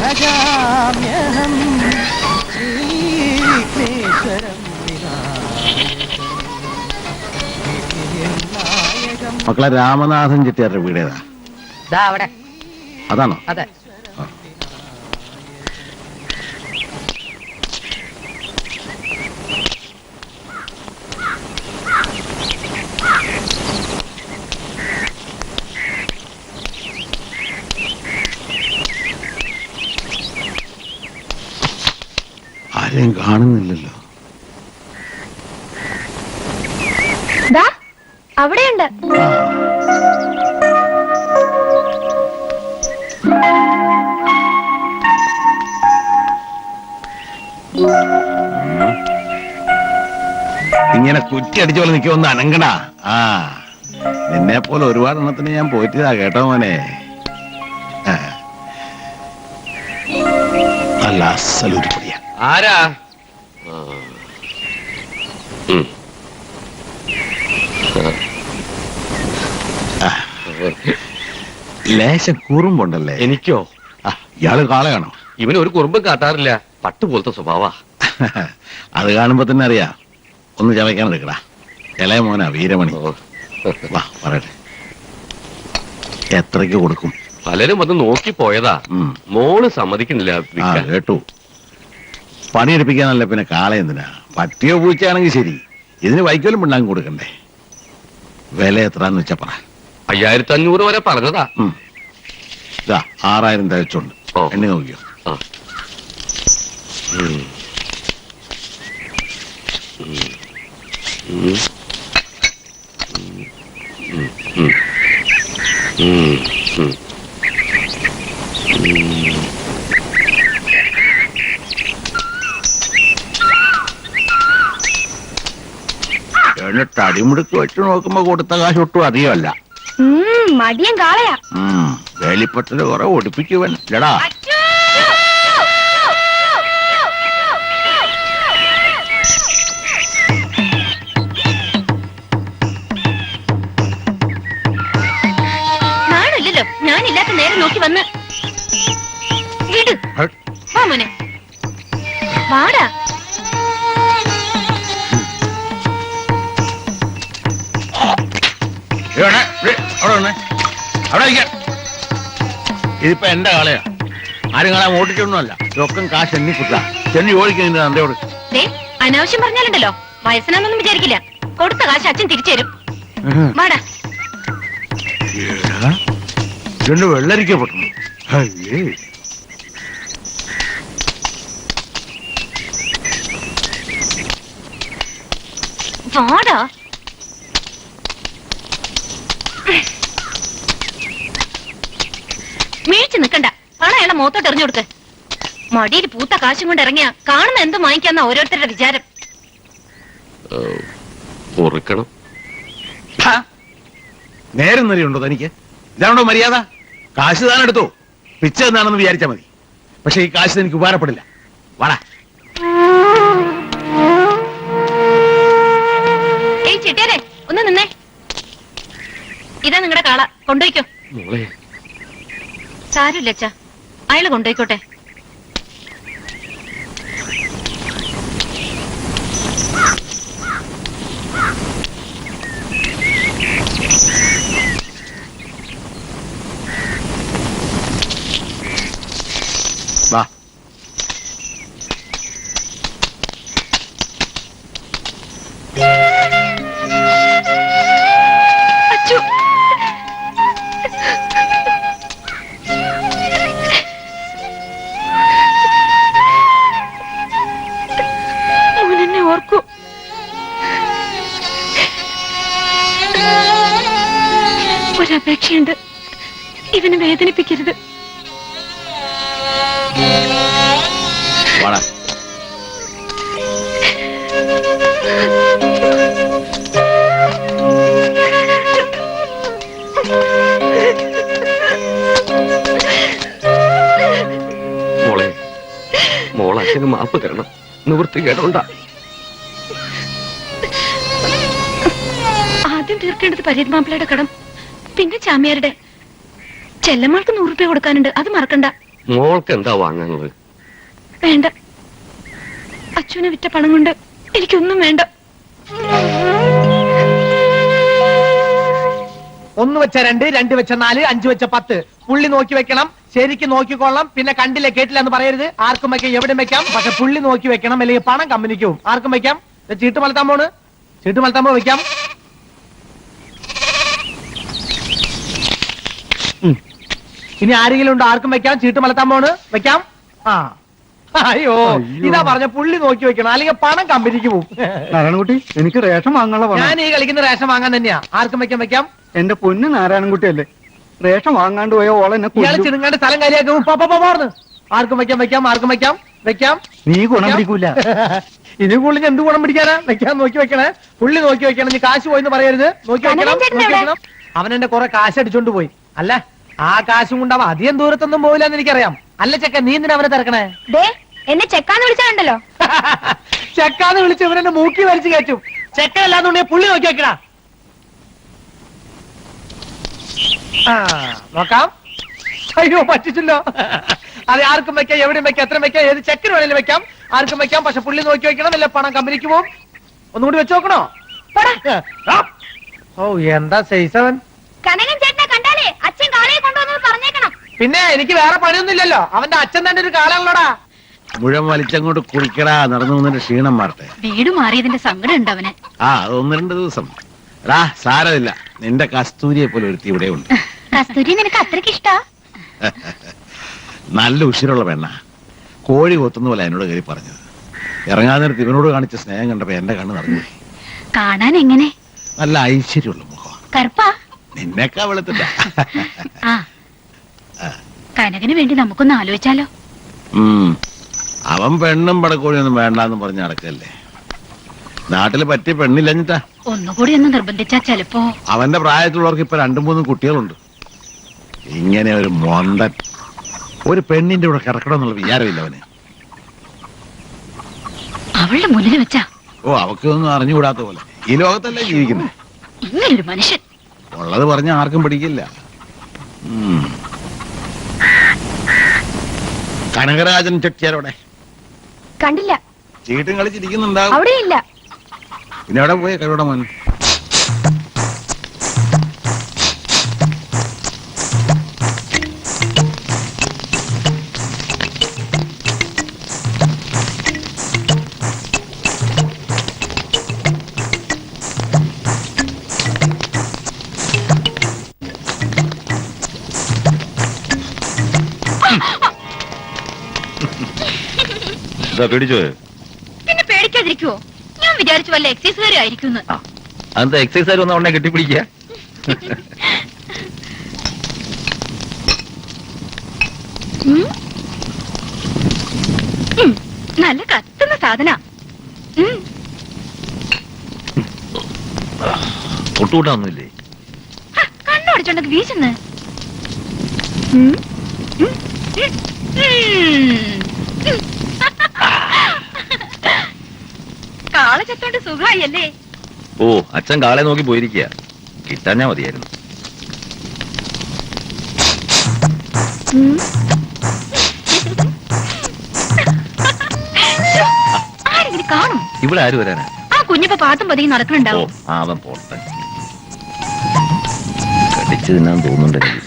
ഭജാമ്യഹം ശ്രീവിഘ്നേശ്വരം മക്കളെ രാമനാഥൻ ചെട്ടിയാരുടെ വീടേതാ? അവിടെ അതാണോ? അതെ. ആരെയും കാണുന്നില്ലല്ലോ. അവിടെയുണ്ട്. ഇങ്ങനെ കുറ്റിയടിച്ച പോലെ നിൽക്കുമെന്ന് അനങ്ങടാ. നിന്നെ പോലെ ഒരുപാട് എണ്ണത്തിന് ഞാൻ പോയിട്ടതാ കേട്ടോ മോനെ. നല്ല അസലൂരിപ്പൊടിയാ. ആരാ? ലേശം കുറുമ്പുണ്ടല്ലേ? എനിക്കോ? ഇയാള് കാളയാണോ? ഇവന് ഒരു കുറുമ്പും കാട്ടാറില്ല. പട്ടുപോലത്തെ സ്വഭാവ. അത് കാണുമ്പോ തന്നെ അറിയാം. ഒന്ന് ചവയ്ക്കാൻ എടുക്കടാ. ഇളയ മോനാ വീരമണി. വാ പറയട്ടെ, എത്രയ്ക്ക് കൊടുക്കും? പലരും വന്ന് നോക്കി പോയതാ. മോള് സമ്മതിക്കുന്നില്ല. കേട്ടു. പണിയെടുപ്പിക്കാനല്ല പിന്നെ കാള എന്തിനാ? പറ്റിയോ പൂച്ചയാണെങ്കിൽ ശരി, ഇതിന് വൈക്കോലും പിണ്ണാക്കും കൊടുക്കണ്ടേ? വില എത്രാന്ന് വെച്ചാ പറ. 5500 വരെ പറഞ്ഞതാ. 6000 തയ്ച്ചുണ്ട്. എണ്ണി നോക്കിയോ? തടിമുടുക്ക് വെച്ച് നോക്കുമ്പോ കൊടുത്ത കാശ് ഒട്ടും അധികമല്ല. മടിയൻ കാളയാ. വേലിപ്പത്തിന് കുറെ ഒടിപ്പിക്കുവൻ ലടാ. നാണില്ലല്ലോ, ഞാനില്ലാത്ത നേരം നോക്കി വന്ന് വീട് വാ മോനെ, വാടാ. ഇതിപ്പോ എന്റെ കാളയാ. ആരും കാണാൻ ഓടിച്ചൊന്നുമല്ല. ചൊക്കം കാശ് എണ്ണി കുത്താ. ചെന്നി ഓടിക്കുന്നതിന്റെ തന്തയോട്. അനാവശ്യം പറഞ്ഞാലുണ്ടല്ലോ, വയസ്സനാന്നൊന്നും വിചാരിക്കില്ല. കൊടുത്ത കാശ് അച്ഛൻ തിരിച്ചു തരും. വാടാ. ഇതൊന്ന് വെള്ളരിക്കപ്പെട്ടു. വാടാ. വീഴ്ച നിക്കണ്ട, പണം അയാളെ മുഖത്തോട്ട് എറിഞ്ഞു കൊടുക്ക്. മടിയിൽ പൂത്ത കാശും കൊണ്ട് ഇറങ്ങിയ കാണുന്ന എന്തും വാങ്ങിക്കാന്ന ഓരോരുത്തരുടെ വിചാരം. നേരം നിലയുണ്ടോ തനിക്ക്? ഇതാണോ മര്യാദ? കാശ് താൻ എടുത്തോ, പിച്ച എന്നാണെന്ന് വിചാരിച്ചാ മതി. പക്ഷെ ഈ കാശ് എനിക്ക് ഉപകാരപ്പെടില്ല. വാടാ. ഏയ് ചെട്ടിയാരെ, ഒന്ന് നിന്നേ. ഇതാ നിങ്ങളുടെ കാള, കൊണ്ടുപോയിക്കോ. സാരമില്ല അച്ഛാ, അയാള് കൊണ്ടുപോയിക്കോട്ടെ. വാ. അച്ചു, മോനെന്നെ ഓർക്കൂ. ഒരപേക്ഷയുണ്ട്, ഇവനെ വേദനിപ്പിക്കരുത്. വാടാ. മോളെ, മോളച്ഛന് മാപ്പ് തരണം. നിവൃത്തി കേട്ടോണ്ട. ആദ്യം തീർക്കേണ്ടത് പരീത് മാപ്പിളയുടെ കടം, പിന്നെ ചാമിയാരുടെ. ചെല്ലമ്മൾക്ക് 100 രൂപ കൊടുക്കാനുണ്ട്, അത് മറക്കണ്ട. മോൾക്ക് എന്താ വാങ്ങാനുള്ളത്? വേണ്ട, അച്ഛനെ വിറ്റ പണം കൊണ്ട് എനിക്കൊന്നും വേണ്ട. 1 വെച്ച 2, 2 വെച്ച 4, 5 വെച്ച 10. പുള്ളി നോക്കി വെക്കണം, ശരിക്ക് നോക്കിക്കൊള്ളാം. പിന്നെ കണ്ടില്ല കേട്ടില്ല എന്ന് പറയരുത്. ആർക്കും വെക്കാം, എവിടെ വെക്കാം, പക്ഷെ പുള്ളി നോക്കി വെക്കണം, അല്ലെങ്കിൽ പണം കമ്പനിക്ക് പോകും. ആർക്കും വെക്കാം. ചീട്ട് മലത്താൻ പോണ്, ചീട്ട് മലത്താൻ പോ വെക്കാം. ഇനി ആരെങ്കിലും ഉണ്ടോ? ആർക്കും വെക്കാം. ചീട്ട് മലത്താൻ പോണ്, വെക്കാം. ആ അയ്യോ, ഇതാ പറഞ്ഞ പുള്ളി നോക്കി വെക്കണം, അല്ലെങ്കിൽ പണം കമ്പനിക്ക് പോകും. നാരായണൻകുട്ടി, എനിക്ക് റേഷൻ വാങ്ങാനുള്ള പണം. ഞാൻ ഈ കളിക്കുന്ന റേഷൻ വാങ്ങാൻ തന്നെയാ. ആർക്കും വെക്കാം, വെക്കാം. എന്റെ പൊന്ന് നാരായണൻകുട്ടി അല്ലേ, റേഷൻ വാങ്ങാണ്ട് പോയ ഓളെന്നെ ഇയാൾ ചിടുങ്ങാണ്ട് സ്ഥലം കാര്യമാക്കും. പോർന്ന്. ആർക്കും വെക്കാം, വെക്കാം. ആർക്കും വെക്കാം, വെക്കാം. നീ ഗുണം പിടിക്കൂല. ഇനി പുള്ളി എന്ത് ഗുണം പിടിക്കാനാ? വെക്കാൻ നോക്കി വെക്കണേ, പുള്ളി നോക്കി വെക്കണം. നീ കാശ് പോയിന്ന് പറയരുത്. നോക്കി വെക്കണം, നോക്കി വെക്കണം. അവൻ എന്റെ കുറെ കാശ് അടിച്ചോണ്ട് പോയി. അല്ല, ആ കാശും കൊണ്ടാവും അധികം ദൂരത്തൊന്നും പോവില്ല എന്ന് എനിക്കറിയാം. അല്ല ചെക്ക, നീ എന്തിനാ അവനെ തിരക്കണേ? എന്നെ ചെക്കാന്ന് വിളിച്ചാണ്ടല്ലോ. ചെക്കാന്ന് വിളിച്ച് ഇവനെന്നെ മൂക്കി വലിച്ചു കയറ്റും. ചെക്ക അല്ലാന്നുണ്ടെങ്കിൽ പുള്ളി നോക്കി വെക്കടാ. ആ നോക്കാം. അയ്യോ പറ്റിച്ചല്ലോ. അത് ആർക്കും വെക്കാം, എവിടെയും വെക്കാം, എത്ര വെക്കാം, ഏത് ചെക്കിന് വേണേലും വെക്കാം. ആർക്കും വെക്കാം, പക്ഷെ പുള്ളി നോക്കി വെക്കണം, അല്ലെ പണം കമ്പനിക്ക് പോകും. ഒന്നുകൂടി വെച്ച് നോക്കണോ? ഓ എന്താ സൈസവൻ. കനകൻ ചേട്ടനെ കണ്ടാലേ അച്ഛൻ കാളയെ കൊണ്ടുവന്നത് പറഞ്ഞേക്കണം. പിന്നെ എനിക്ക് വേറെ പണിയൊന്നുമില്ലല്ലോ. അവന്റെ അച്ഛൻ തന്നെ ഒരു കാലാണല്ലോടാ. മുഴം വലിച്ചങ്ങോട്ട് കുടിക്കടാ, നടന്നു വന്നിട്ട് ക്ഷീണം മാറട്ടെ. വീട് മാറിയതിന്റെ സങ്കടം ഉണ്ട് അവന്. ആ അത് 1-2 ദിവസം. എടാ സാരമില്ല, നിന്റെ കസ്തൂരിയെ പോലെ ഒരുത്തി ഇവിടെ ഉണ്ട്. കസ്തൂരി നിനക്ക് അത്രയ്ക്ക് ഇഷ്ടാ? നല്ല ഉശിരുള്ള പെണ്ണ. കോഴി കൊത്തുന്ന പോലെ എന്നോട് കയറി പറഞ്ഞത്. ഇറങ്ങാൻ നേരത്ത് ഇവനോട് കാണിച്ച സ്നേഹം കണ്ടപ്പോ എന്റെ കണ്ണ് നിറഞ്ഞു. കാണാൻ എങ്ങനെ? നല്ല ഐശ്വര്യമുള്ള മുഖം. കറുപ്പാ? നിന്നെക്കാ വെളുത്തിട്ട. ആ കനകന് വേണ്ടി നമുക്കൊന്ന് ആലോചിച്ചാലോ? അവൻ പെണ്ണും പടക്കോഴിയൊന്നും വേണ്ടാന്ന് പറഞ്ഞ് നടക്കല്ലേ. നാട്ടില് പറ്റിയ പെണ്ണില്ലഞ്ഞിട്ടാ. ഒന്നുകൂടി ഒന്ന് നിർബന്ധിച്ചാ ചെലപ്പോ. അവന്റെ പ്രായത്തിലുള്ളവർക്ക് ഇപ്പൊ 2-3 കുട്ടികളുണ്ട്. ഇങ്ങനെ ഒരു മൊന്തൻ ഒരു പെണ്ണിന്റെ കൂടെ കിടക്കണം എന്നുള്ള വിചാരമില്ല അവന്. അവളുടെ മുന്നിൽ വെച്ചാ ഓ അവക്കൊന്നും അറിഞ്ഞുകൂടാത്ത പോലെ. ഈ ലോകത്തല്ലേ ജീവിക്കുന്നത്. ഇങ്ങനൊരു മനുഷ്യൻ ഉള്ളത് പറഞ്ഞ ആർക്കും പിടിക്കില്ല. കനകരാജൻ ചെട്ടിയാരോടെ കണ്ടില്ല. ചീട്ടും കളിച്ചിരിക്കുന്നുണ്ടാവും. അവിടെ ഇല്ല. പിന്നെ അവിടെ പോയി കഴിവിടെ മോൻ. പേടിച്ചോ? പിന്നെ പേടിക്കാതിരിക്കുവോ? ഞാൻ വിചാരിച്ചു വല്ല എക്സൈസുകാരും ആയിരിക്കും. അതെന്താ എക്സൈസുകാർ വന്ന ഉടനെ കെട്ടിപ്പിടിക്കുക? നല്ല കത്തുന്ന സാധന. തൊട്ടുകൂട്ടാന്നല്ലേ? കണ്ണോടിച്ചോണ്ടൊക്കെ വീശുന്നു. കാള ചത്തോണ്ട് സുഖമായി അല്ലേ? ഓ അച്ഛൻ കാളെ നോക്കി പോയിരിക്കുക. കിട്ടാഞ്ഞാ മതിയായിരുന്നു. ആരെങ്കിലും കാണും? ഇവിടെ ആര് വരാനാ? ആ കുഞ്ഞിപ്പോ പാത്തും പതിയും ഓ നടക്കുന്നുണ്ടാവും. അവൻ പോട്ടെ. കടിച്ചു തിന്നാൻ തോന്നുന്നുണ്ടെങ്കിൽ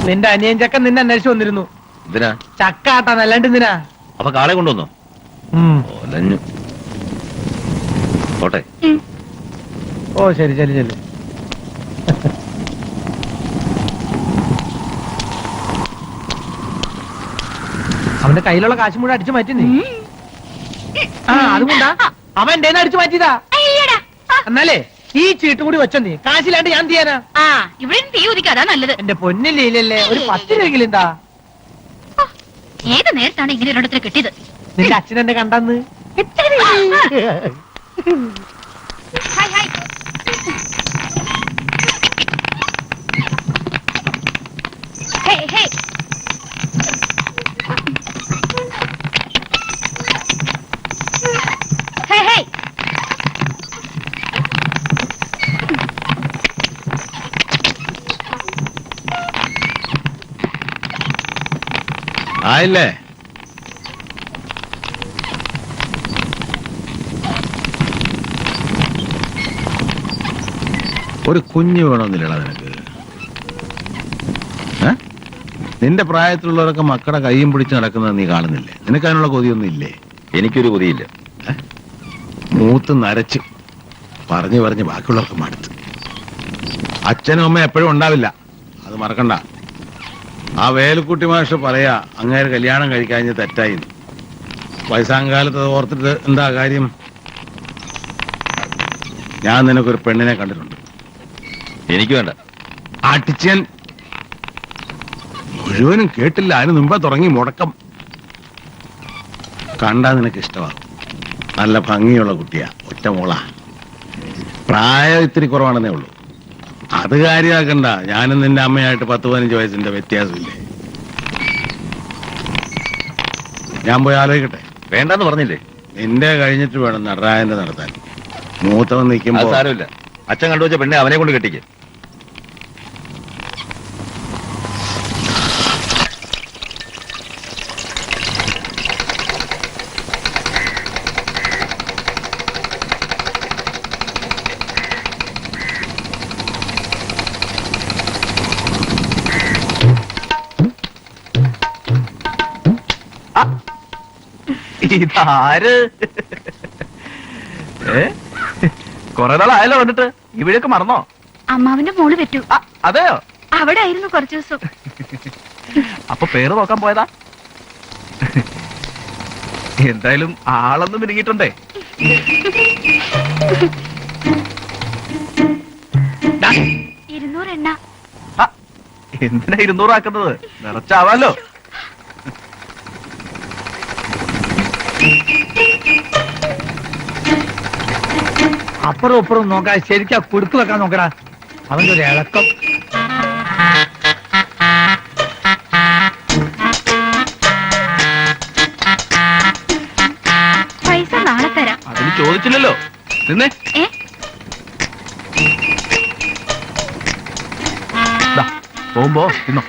നിന്റെ അനിയൻ ചക്കൻ നിന്നെ അന്വേഷിച്ചു വന്നിരുന്നു. എന്തിനാ? ചക്ക ആട്ടാൻ അല്ലാണ്ട് എന്തിനാ? അപ്പൊ കാളെ കൊണ്ടുവന്നോ? ഒലഞ്ഞു. പോട്ടെ. ഓ ശരി ശരി ശരി. അവന്റെ കയ്യിലുള്ള കാശ് മുഴുവൻ അടിച്ചു മാറ്റി നീ. ആ അതുകൊണ്ടാ അവൻ എന്റെ അടിച്ചു മാറ്റിയതാ. എന്നാലേ ഈ ചീട്ടും കൂടി വെച്ചോ നീ. കാശില്ലാണ്ട് ഞാൻ ചെയ്യാനാ? ആ ഇവിടെ തീ ഉദിക്കാതാ നല്ലത്. എന്റെ പൊന്നില്ലേ ഒരു 10 രൂപയെങ്കിലും എന്താ? ഏത് നേരത്താണ് ഇങ്ങനെ ഒരിടത്തിൽ കിട്ടിയത്? നിന്റെ അച്ഛൻ എന്നെ കണ്ടെന്ന്. Hi hi. Hey hey. Hey hey. ആയില്ലേ? ഒരു കുഞ്ഞു വേണമെന്നില്ലടാ നിനക്ക്? നിന്റെ പ്രായത്തിലുള്ളവരൊക്കെ മക്കളുടെ കൈയും പിടിച്ച് നടക്കുന്നത് നീ കാണുന്നില്ലേ? നിനക്ക് അതിനുള്ള കൊതിയൊന്നും ഇല്ലേ? എനിക്കൊരു കൊതിയില്ല. മൂത്ത് നരച്ച് പറഞ്ഞു പറഞ്ഞ് ബാക്കിയുള്ളവർക്ക് മടുത്ത്. അച്ഛനും അമ്മ എപ്പോഴും ഉണ്ടാവില്ല, അത് മറക്കണ്ട. ആ വേലുക്കുട്ടി മാഷ് പറയാ അങ്ങേര് കല്യാണം കഴിക്കാഞ്ഞ് തെറ്റായി. വയസ്സാങ്കാലത്ത് അത് ഓർത്തിട്ട് എന്താ കാര്യം? ഞാൻ നിനക്കൊരു പെണ്ണിനെ കണ്ടിട്ടുണ്ട്. എനിക്ക് വേണ്ട. ആട്ടിച്ചൻ മുഴുവനും കേട്ടില്ല, അതിന് മുമ്പേ തുടങ്ങി മുടക്കം. കണ്ടാ നിനക്ക് ഇഷ്ടമാകും. നല്ല ഭംഗിയുള്ള കുട്ടിയാ, ഒറ്റ മോളാ. പ്രായം ഇത്തിരി കുറവാണെന്നേ ഉള്ളൂ. അത് കാര്യമാക്കണ്ട. ഞാനും നിന്റെ അമ്മയായിട്ട് 10-15 വയസ്സിന്റെ വ്യത്യാസമില്ലേ? ഞാൻ പോയി ആലോചിക്കട്ടെ. വേണ്ടെന്ന് പറഞ്ഞില്ലേ? നിന്റെ കഴിഞ്ഞിട്ട് വേണം നടരാജന്റെ നടത്താൻ. മൂത്തവൻ നിൽക്കുമ്പോ സാരമില്ല. അച്ഛൻ കണ്ടുവച്ച പെണ്ണെ അവനെ കൊണ്ട് കെട്ടിക്ക്. ഇതാര്? കൊറേ നാളായല്ലോ വന്നിട്ട്. ഇവിടെയൊക്കെ മറന്നോ? അമ്മാവിന്റെ മോള് പറ്റൂ. അതെയോ? അവിടെ ആയിരുന്നു കുറച്ചു ദിവസം. അപ്പൊ പേര് നോക്കാൻ പോയതാ? എന്തായാലും ആളൊന്നും മിനുങ്ങിയിട്ടുണ്ടേ. എണ്ണ. എന്തിനാ 200 ആക്കുന്നത്? നിറച്ചാവാലോ. അപ്പുറം ഇപ്പുറം നോക്കാൻ ശരിക്കാ കുടുക്ക് വെക്കാൻ നോക്കടാ. അവന്റെ ഒരു ഇളക്കം. പൈസ നാളെ തരാം. അതിന് ചോദിച്ചില്ലല്ലോ. നിന്നേ. പോകുമ്പോ തിന്നോ.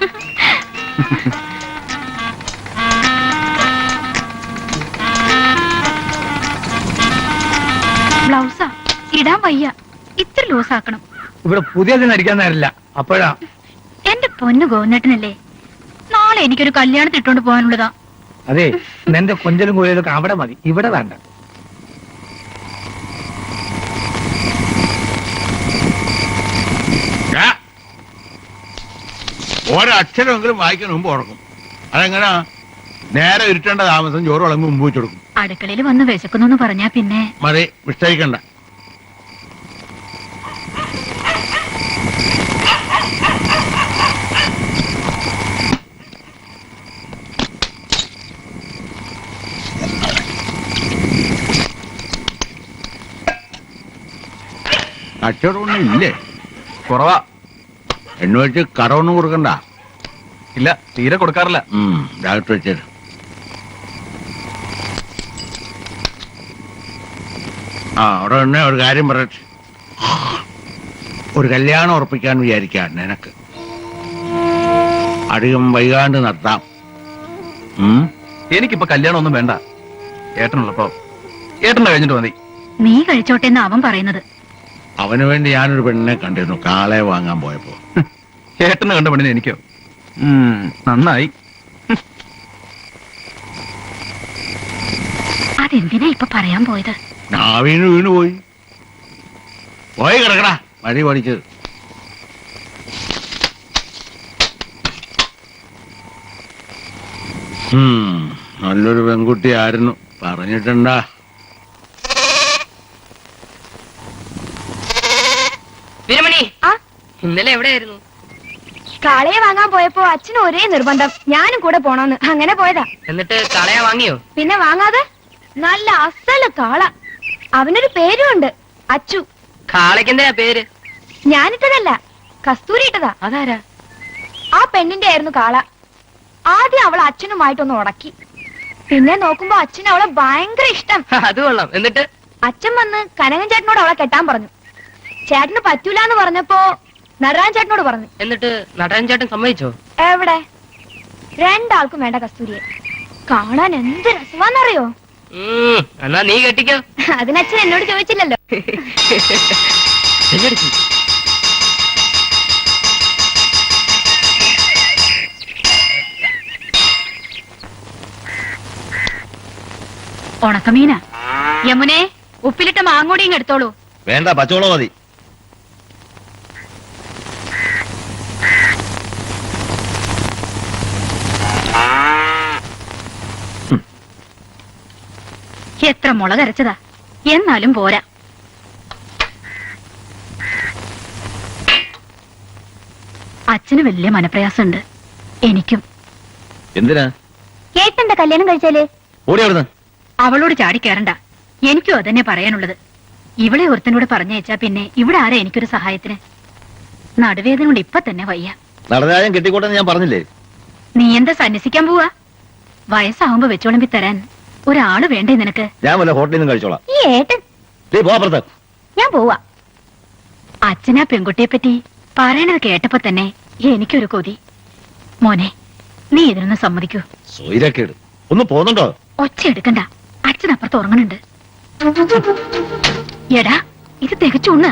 ബ്ലൗസാ ഇടാൻ വയ്യ, ഇത്ര ലൂസ് ആക്കണം. ഇവിടെ പുതിയതിന് അടിക്കാൻ നേരില്ല. അപ്പോഴാ എന്റെ പൊന്നു ഗോവിന്ദേട്ടനല്ലേ, നാളെ എനിക്കൊരു കല്യാണത്തിന് ഇട്ടോണ്ട് പോകാനുള്ളതാ. അതെ, നിന്റെ കൊഞ്ചലും കോയിലൊക്കെ അവിടെ മതി, ഇവിടെ വേണ്ട. ഒരക്ഷരമെങ്കിലും വായിക്കാൻ മുമ്പ് ഉറക്കും. അതെങ്ങനാ? നേരെ ഇരുട്ടേണ്ട താമസം ചോറ് വിളമ്പ് മുമ്പ് വെച്ച് കൊടുക്കും. അടുക്കളയിൽ വന്ന് വിശക്കുന്നു പറഞ്ഞാ പിന്നെ മതി, വിസ്തരിക്കണ്ട. കച്ചവടമൊന്നും ഇല്ലേ? കുറവാ. എണ്ണ വെച്ച് കടമൊന്നും കൊടുക്കണ്ട. ഇല്ല, തീരെ കൊടുക്കാറില്ല. ഡയറക്റ്റ് വെച്ചേര്. അവിടെ തന്നെ ഒരു കാര്യം പറയട്ടെ. ഒരു കല്യാണം ഉറപ്പിക്കാൻ വിചാരിക്കാൻ നിനക്ക് അധികം വൈകാണ്ട് നടത്താം. എനിക്കിപ്പോ കല്യാണം ഒന്നും വേണ്ട. ഏട്ടനുള്ളപ്പോ ഏട്ടനെ കഴിഞ്ഞിട്ട് മതി. നീ കഴിച്ചോട്ടെ എന്ന് അവൻ പറയുന്നത്. അവന് വേണ്ടി ഞാനൊരു പെണ്ണിനെ കണ്ടിരുന്നു കാളെ വാങ്ങാൻ പോയപ്പോ. ഏട്ടന് കണ്ട പെണ്ണിനെ എനിക്കോ? നന്നായി. അതെന്തിനാ ഇപ്പൊ പറയാൻ പോയത്? നാവീണ് വീണു പോയി കിടക്കടാ വഴി പഠിച്ചത്. നല്ലൊരു പെൺകുട്ടി ആയിരുന്നു, പറഞ്ഞിട്ടുണ്ടാ? വീരമണി, ഇന്നലെ എവിടെയായിരുന്നു? കാളയെ വാങ്ങാൻ പോയപ്പോ അച്ഛന് ഒരേ നിർബന്ധം ഞാനും കൂടെ പോണോന്ന് അങ്ങനെ പോയതാ. എന്നിട്ട് കളയാ വാങ്ങിയോ? പിന്നെ വാങ്ങാതെ നല്ല അസല് കാള. അവനൊരു പേരും ഉണ്ട്, അച്ചു. കാളയ്ക്കെന്താ പേര്? ഞാനിട്ടതല്ല, കസ്തൂരി ഇട്ടതാ. അതാരാ? ആ പെണ്ണിന്റെ ആയിരുന്നു കാള. ആദ്യം അവൾ അച്ഛനുമായിട്ടൊന്ന് ഉടക്കി. പിന്നെ നോക്കുമ്പോ അച്ഛന് അവളെ ഭയങ്കര ഇഷ്ടം. അത് കൊള്ളാം. എന്നിട്ട് അച്ഛൻ വന്ന് കനകൻ ചേട്ടനോട് അവളെ കെട്ടാൻ പറഞ്ഞു. ചേട്ടന് പറ്റൂലെന്ന് പറഞ്ഞപ്പോ നടരാജൻ ചേട്ടനോട് പറഞ്ഞു. എന്നിട്ട് നടരാജൻ ചേട്ടൻ സമ്മതിച്ചോ? എവിടെ, രണ്ടാൾക്കും വേണ്ട കസ്തൂരിയെ. കാണാൻ എന്ത് രസമാന്നറിയോ? എന്നാ നീ കെട്ടിക്കോ. അതിനച്ഛൻ എന്നോട് ചോദിച്ചില്ലല്ലോ. ഉണക്കമീന യമുനെ, ഉപ്പിലിട്ട മാങ്ങോടിയും എടുത്തോളൂ. വേണ്ട, പച്ചവളം മതി. എത്ര മുളകരച്ചതാ, എന്നാലും പോരാ. അച്ഛന് വലിയ മനപ്രയാസമുണ്ട്, എനിക്കും. എന്തിനാ? ഏട്ടന്റെ കല്യാണം കഴിച്ചാല് ഓടി അവിടുന്ന്. അവളോട് ചാടിക്കേറണ്ട, എനിക്കും അതന്നെ പറയാനുള്ളത്. ഇവളെ ഒരുത്തനോട് പറഞ്ഞയച്ചാ പിന്നെ ഇവിടെ ആരാ എനിക്കൊരു സഹായത്തിന്? നടുവേദന കൊണ്ട് ഇപ്പൊ തന്നെ വയ്യ. നടരാജൻ കെട്ടിക്കോട്ടെന്ന് ഞാൻ പറഞ്ഞില്ലേ? നീ എന്താ സന്യസിക്കാൻ പോവാ? വയസ്സാവുമ്പോ വെച്ചോളമ്പി തരാൻ ഒരാള് വേണ്ടേ നിനക്ക്? ഞാൻ വല്ല ഹോട്ടലിൽ നിന്നും കഴിച്ചോളാം. ഈ ഏട്ടൻ. ഞാൻ പോവാ. അച്ഛനാ പെൺകുട്ടിയെ പറ്റി പറയണത് കേട്ടപ്പോ തന്നെ എനിക്കൊരു കൊതി. മോനെ, നീ ഇതിനൊന്ന് സമ്മതിക്കൂ. സോയിരക്കേട് ഒന്ന് പോന്നുണ്ടോ? ഒച്ച എടുക്കണ്ട, അച്ഛനപ്പുറത്ത് ഉറങ്ങണുണ്ട്. എടാ, ഇത് തികച്ചുണ്ണ്.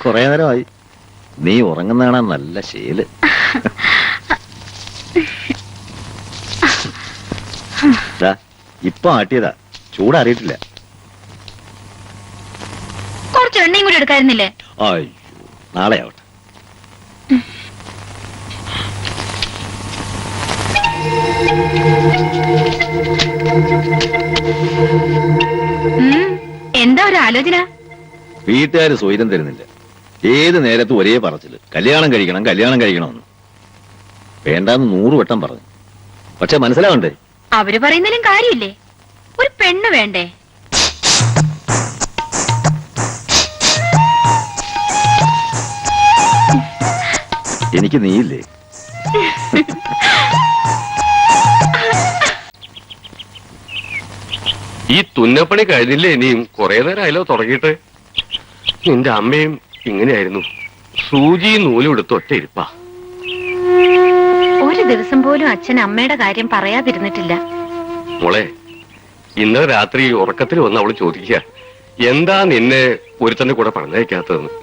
കൊറേ നേരമായി. നീ ഉറങ്ങുന്നതാണ് നല്ല ശീല്. ഇപ്പൊ ആട്ടിയതാ, ചൂടറിയിട്ടില്ല. കുറച്ച് എണ്ണയും കൂടി എടുക്കായിരുന്നില്ലേ? അയ്യോ, നാളെ ആവട്ടെ. എന്താ ഒരു ആലോചന? വീട്ടുകാര് സ്വൈരം തരുന്നില്ല. ഏത് നേരത്തും ഒരേ പറച്ചില്, കല്യാണം കഴിക്കണം കല്യാണം കഴിക്കണമെന്ന്. വേണ്ടാന്ന് 100 വട്ടം പറഞ്ഞു. പക്ഷെ മനസ്സിലാവണ്ടേ? അവര് പറയുന്നതിലും കാര്യമില്ലേ? ഒരു പെണ്ണ് വേണ്ടേ? എനിക്ക് നീയില്ലേ? ഈ തുന്നപ്പണി കഴിഞ്ഞില്ലേ? ഇനിയും കുറെ നേരം ആയല്ലോ തുടങ്ങിയിട്ട്. നിന്റെ അമ്മയും ഇങ്ങനെയായിരുന്നു, സൂചി നൂലും എടുത്ത് ഒറ്റ ഇരിപ്പാ. ഒരു ദിവസം പോലും അച്ഛൻ അമ്മയുടെ കാര്യം പറയാതിരുന്നിട്ടില്ല. മോളെ, ഇന്നലെ രാത്രി ഉറക്കത്തിൽ വന്ന് അവള് ചോദിക്കുക, എന്താ നിന്നെ ഒരുത്തന്റെ കൂടെ പറഞ്ഞയക്കാത്തതെന്ന്.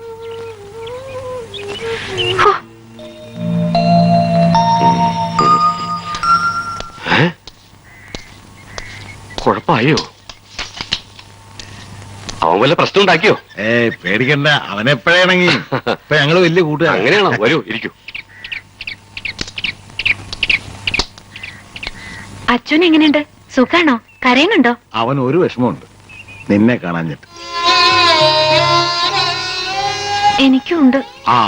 കുഴപ്പമായോ? അവൻ വല്ല പ്രശ്നം ഉണ്ടാക്കിയോ? പേടിക്കണ്ട, അവനെപ്പോഴാണെങ്കി ഇപ്പൊ ഞങ്ങള് വലിയ കൂട്ടുകാർ. അങ്ങനെയാണോ? വരൂ, ഇരിക്കൂ. അച്ഛൻ എങ്ങനെയുണ്ട്? സുഖാണോ? കരയുന്നുണ്ടോ? അവൻ ഒരു വിഷമമുണ്ട്, നിന്നെ കാണാഞ്ഞിട്ട്. എനിക്കുണ്ട്. ആ,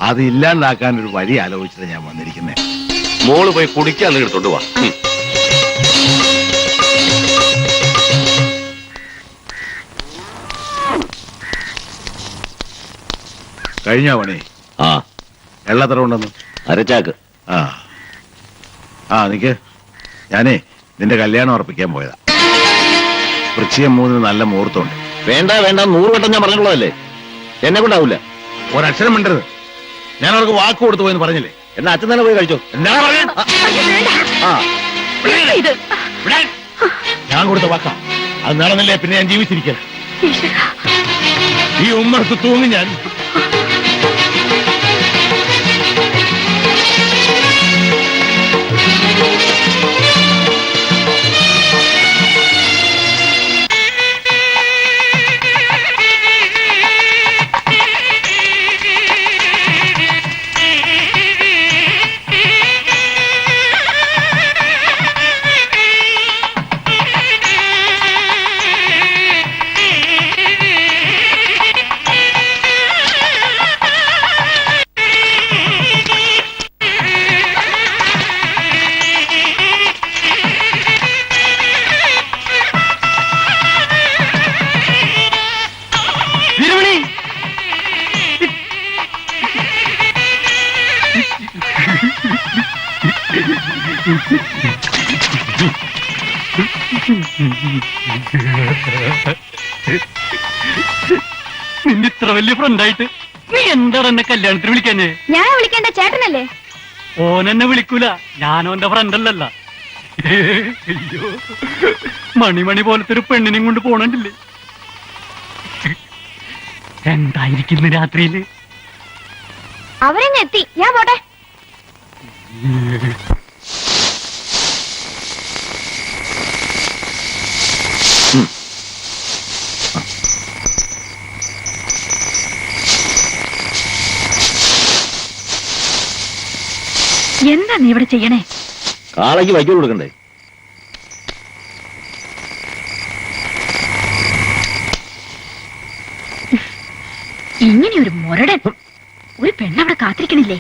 അത് ഇല്ലാണ്ടാക്കാൻ ഒരു വഴി ആലോചിച്ചിട്ട് ഞാൻ വന്നിരിക്കുന്നേ. മോള് പോയി കുടിക്കാൻ എടുത്തോണ്ട് വാ. കഴിഞ്ഞോ പണി? ആ, എള്ളത്ര ഉണ്ടെന്ന്? അരച്ചാക്ക്. ആ ആ നിക്ക്, ഞാനേ നിന്റെ കല്യാണം ഉറപ്പിക്കാൻ പോയതാ. വൃശ്ചികം 3 നല്ല മുഹൂർത്തമുണ്ട്. വേണ്ട വേണ്ട, 100 വട്ടം ഞാൻ പറഞ്ഞിട്ടുള്ളതല്ലേ, എന്നെ കൊണ്ടാവൂല. ഒരക്ഷരം മിണ്ടരുത്. ഞാൻ അവർക്ക് വാക്ക് കൊടുത്തു പോയെന്ന് പറഞ്ഞില്ലേ? എന്നാ അച്ഛൻ തന്നെ പോയി കഴിച്ചോ. എന്താ പറയാ? ഇത് ഞാൻ കൊടുത്ത വാക്കാ, അത് നടന്നില്ലേ പിന്നെ ഞാൻ ജീവിച്ചിരിക്കല. ഈശ്വരാ. ഈ ഉമ്മറത്ത് തൂങ്ങി ഞാൻ. നിന്റെ ഇത്ര വലിയ ഫ്രണ്ടായിട്ട് നീ എന്താണ് എന്നെ കല്യാണത്തിന് വിളിക്കാഞ്ഞേ? ഞാൻ വിളിക്കേണ്ട ചേട്ടനല്ലേ? ഓനെന്നെ വിളിക്കൂല, ഞാനോന്റെ ഫ്രണ്ടല്ലല്ല. അയ്യോ, മണിമണി പോലത്തെ ഒരു പെണ്ണിനെയും കൊണ്ട് പോണണ്ടില്ലേ? എന്തായിരിക്കുന്നു രാത്രിയില്? അവരെന്നെ എത്തി, ഞാൻ പോട്ടെ. എന്താ നീ ഇവിടെ ചെയ്യണേ? കാളയ്ക്ക് വയ്ക്കൽ കൊടുക്കണ്ടേ? ഇങ്ങനെ ഒരു മുരടൻ ഒരു പെണ്ണവിടെ കാത്തിരിക്കണില്ലേ?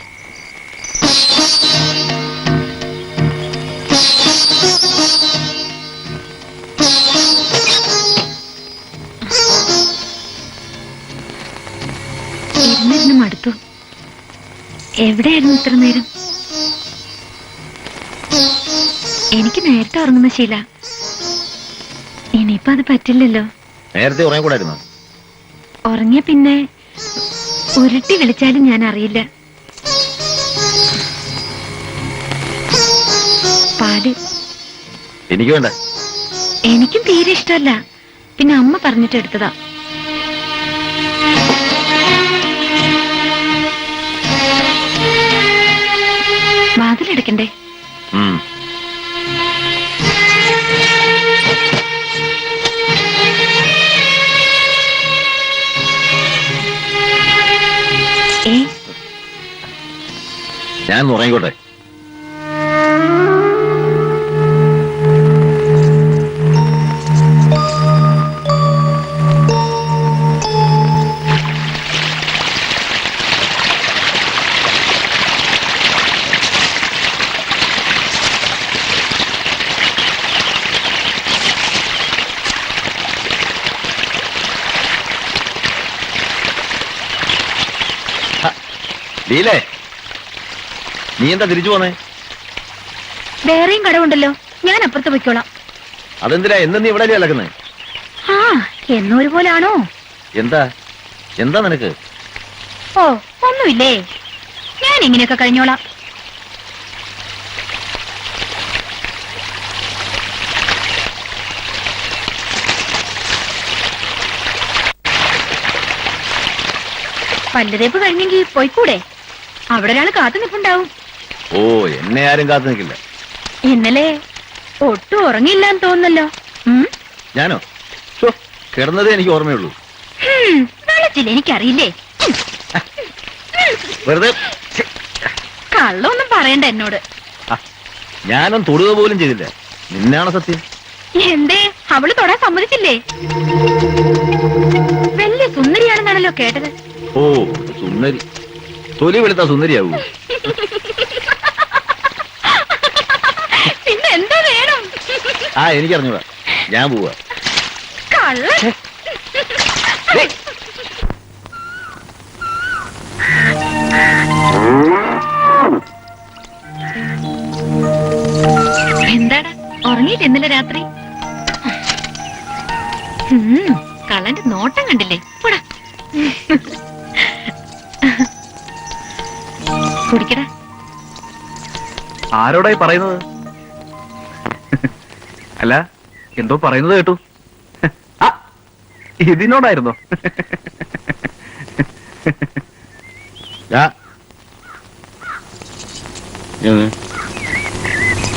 ഇരുന്നിരുന്ന് മടുത്തു. എവിടെയായിരുന്നു ഇത്ര നേരം? എനിക്ക് നേരത്തെ ഉറങ്ങുന്ന ശീല. ഇനിയിപ്പോ അത് പറ്റില്ലല്ലോ. നേരത്തെ ഉറങ്ങിക്കൂടായിരുന്നോ? ഉറങ്ങിയ പിന്നെ ഉരുട്ടി വിളിച്ചാലും ഞാൻ അറിയില്ല. പാല് എനിക്ക് വേണ്ട. എനിക്കും തീരെ ഇഷ്ടമല്ല. പിന്നെ അമ്മ പറഞ്ഞിട്ട് എടുത്തതാ. വാതിലടക്കണ്ടേ? ഞാൻ ഉറങ്ങിക്കോട്ടെ. ലീലേ, നീ എന്താ തിരിച്ചു പോന്നേ? വേറെയും കടവുണ്ടല്ലോ, ഞാൻ അപ്പുറത്ത് പൊയ്ക്കോളാം. അതെന്തിനാ എന്നും നീ ഇവിടെ കിടക്കുന്നേ? ആ, എന്നൊരു പോലാണോ? എന്താ എന്താ നിനക്ക്? ഓ, ഒന്നുമില്ലേ, ഞാൻ ഇങ്ങനെയൊക്കെ കഴിഞ്ഞോളാം. പല്ലുതേപ്പ് കഴിഞ്ഞെങ്കിൽ പോയിക്കൂടെ? അവിടെ ഒരാൾ കാത്തു നിൽപ്പുണ്ടാവും. ഓ, എന്നെ ആരും കാത്തു നിൽക്കില്ല. ഇന്നലെ ഒട്ടും ഉറങ്ങിയില്ലാന്ന് തോന്നുന്നല്ലോ. ഞാനോ? കിടന്നതേ എനിക്ക് ഓർമ്മയുള്ളൂ. വെള്ളത്തില്ല, എനിക്കറിയില്ലേ. വെറുതെ കള്ളൊന്നും പറയണ്ട എന്നോട്. ഞാനും തൊടുക പോലും ചെയ്തില്ല. നിന്നാണ് സത്യം. എന്തേ, അവള് തൊടാൻ സമ്മതിച്ചില്ലേ? വലിയ സുന്ദരിയാണെന്നാണല്ലോ കേട്ടത്. ഓ, സുന്ദരി. തൊലി വെളുത്ത സുന്ദരിയാവൂ. പിന്നെ എന്താ വേണം? ആ, എനിക്കറിഞ്ഞൂടാ. ഞാൻ പോവാ. കള്ള എന്താടാ, ഉറങ്ങിയിട്ട് ഇന്നലെ രാത്രി? കള്ളന്റെ നോട്ടം കണ്ടില്ലേ? പോടാ, കുടിക്കടാ. ആരോടായി പറയുന്നത്? അല്ല, എന്തോ പറയുന്നത് കേട്ടു. ഇതിനോടായിരുന്നോ?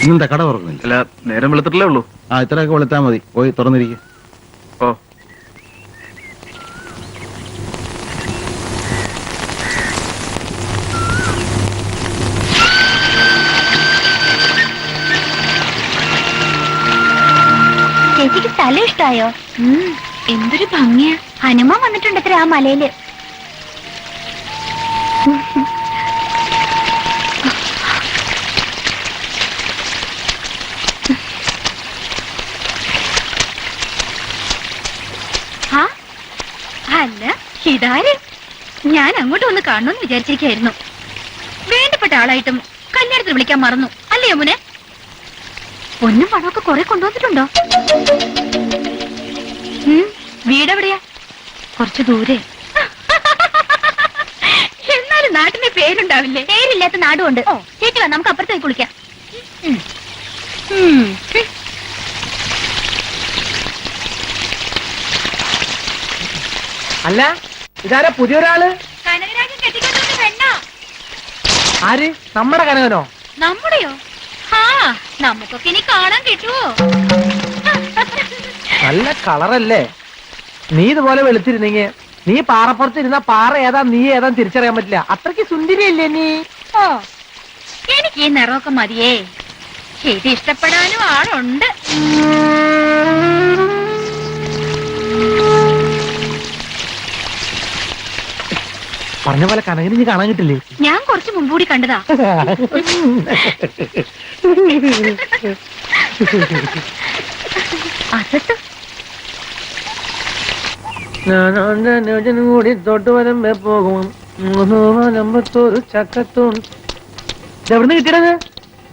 ഇന്നെന്താ കട തുറക്കുന്നില്ല? അല്ല, നേരം വെളുത്തിട്ടല്ലേ ഉള്ളൂ. ആ, ഇത്രയൊക്കെ വെളുത്താ മതി. പോയി തുറന്നിരിക്കും. ഓ, ചേച്ചിക്ക് സ്ഥലം ഇഷ്ടായോ? എന്തൊരു ഭംഗിയാ. ഹനുമാൻ വന്നിട്ടുണ്ടത്ര ആ മലയില്. ആ, അല്ല ഇതാര്? ഞാൻ അങ്ങോട്ട് വന്ന് കാണണമെന്ന് വിചാരിച്ചിരിക്കായിരുന്നു. വേണ്ടപ്പെട്ട ആളായിട്ടും കല്യാണത്തിന് വിളിക്കാൻ മറന്നു അല്ലേ യമുനെ? പൊന്നും പണമൊക്കെ കുറെ കൊണ്ടുവന്നിട്ടുണ്ടോ? വീടെവിടെയാ? കുറച്ചു ദൂരെ. എന്നാലും നാട്ടിന്റെ പേരുണ്ടാവില്ലേ? പേരില്ലാത്ത നാടുകൊണ്ട്. ചേച്ചി വാ, നമുക്ക് അപ്പുറത്ത് പോയി കുളിക്കാം. അല്ല, ഇതാരാ പുതിയൊരാള്? കനകരാജൻ കെട്ടിക്കൊണ്ടുവന്ന പെണ്ണോ? ആര്? നമ്മുടെ കനകനോ? നമ്മുടെയോ? ആ, നമുക്കൊക്കെ ഇനി കാണാൻ കിട്ടുവോ? നല്ല കളറല്ലേ? നീ ഇതുപോലെ വെളുത്തിരുന്നെങ്കി നീ പാറപ്പുറത്ത് ഇരുന്ന പാറ ഏതാ നീ ഏതാ തിരിച്ചറിയാൻ പറ്റില്ല. അത്രയ്ക്ക് സുന്ദരിയല്ലേ നീ? ഓ, എനിക്ക് ഈ നിറമൊക്കെ മതിയേ. ഇത് ഇഷ്ടപ്പെടാനും ആളുണ്ട്. പറഞ്ഞ പോലെ കനകന് നീ കാണാൻ കിട്ടില്ലേ? ഞാൻ കുറച്ച് മുമ്പൂടി കണ്ടതാ. അസത്ത് കൂടി തൊട്ട് വരുമ്പോ പോകും ചക്കത്തും. എവിടുന്ന് കിട്ടിയത്?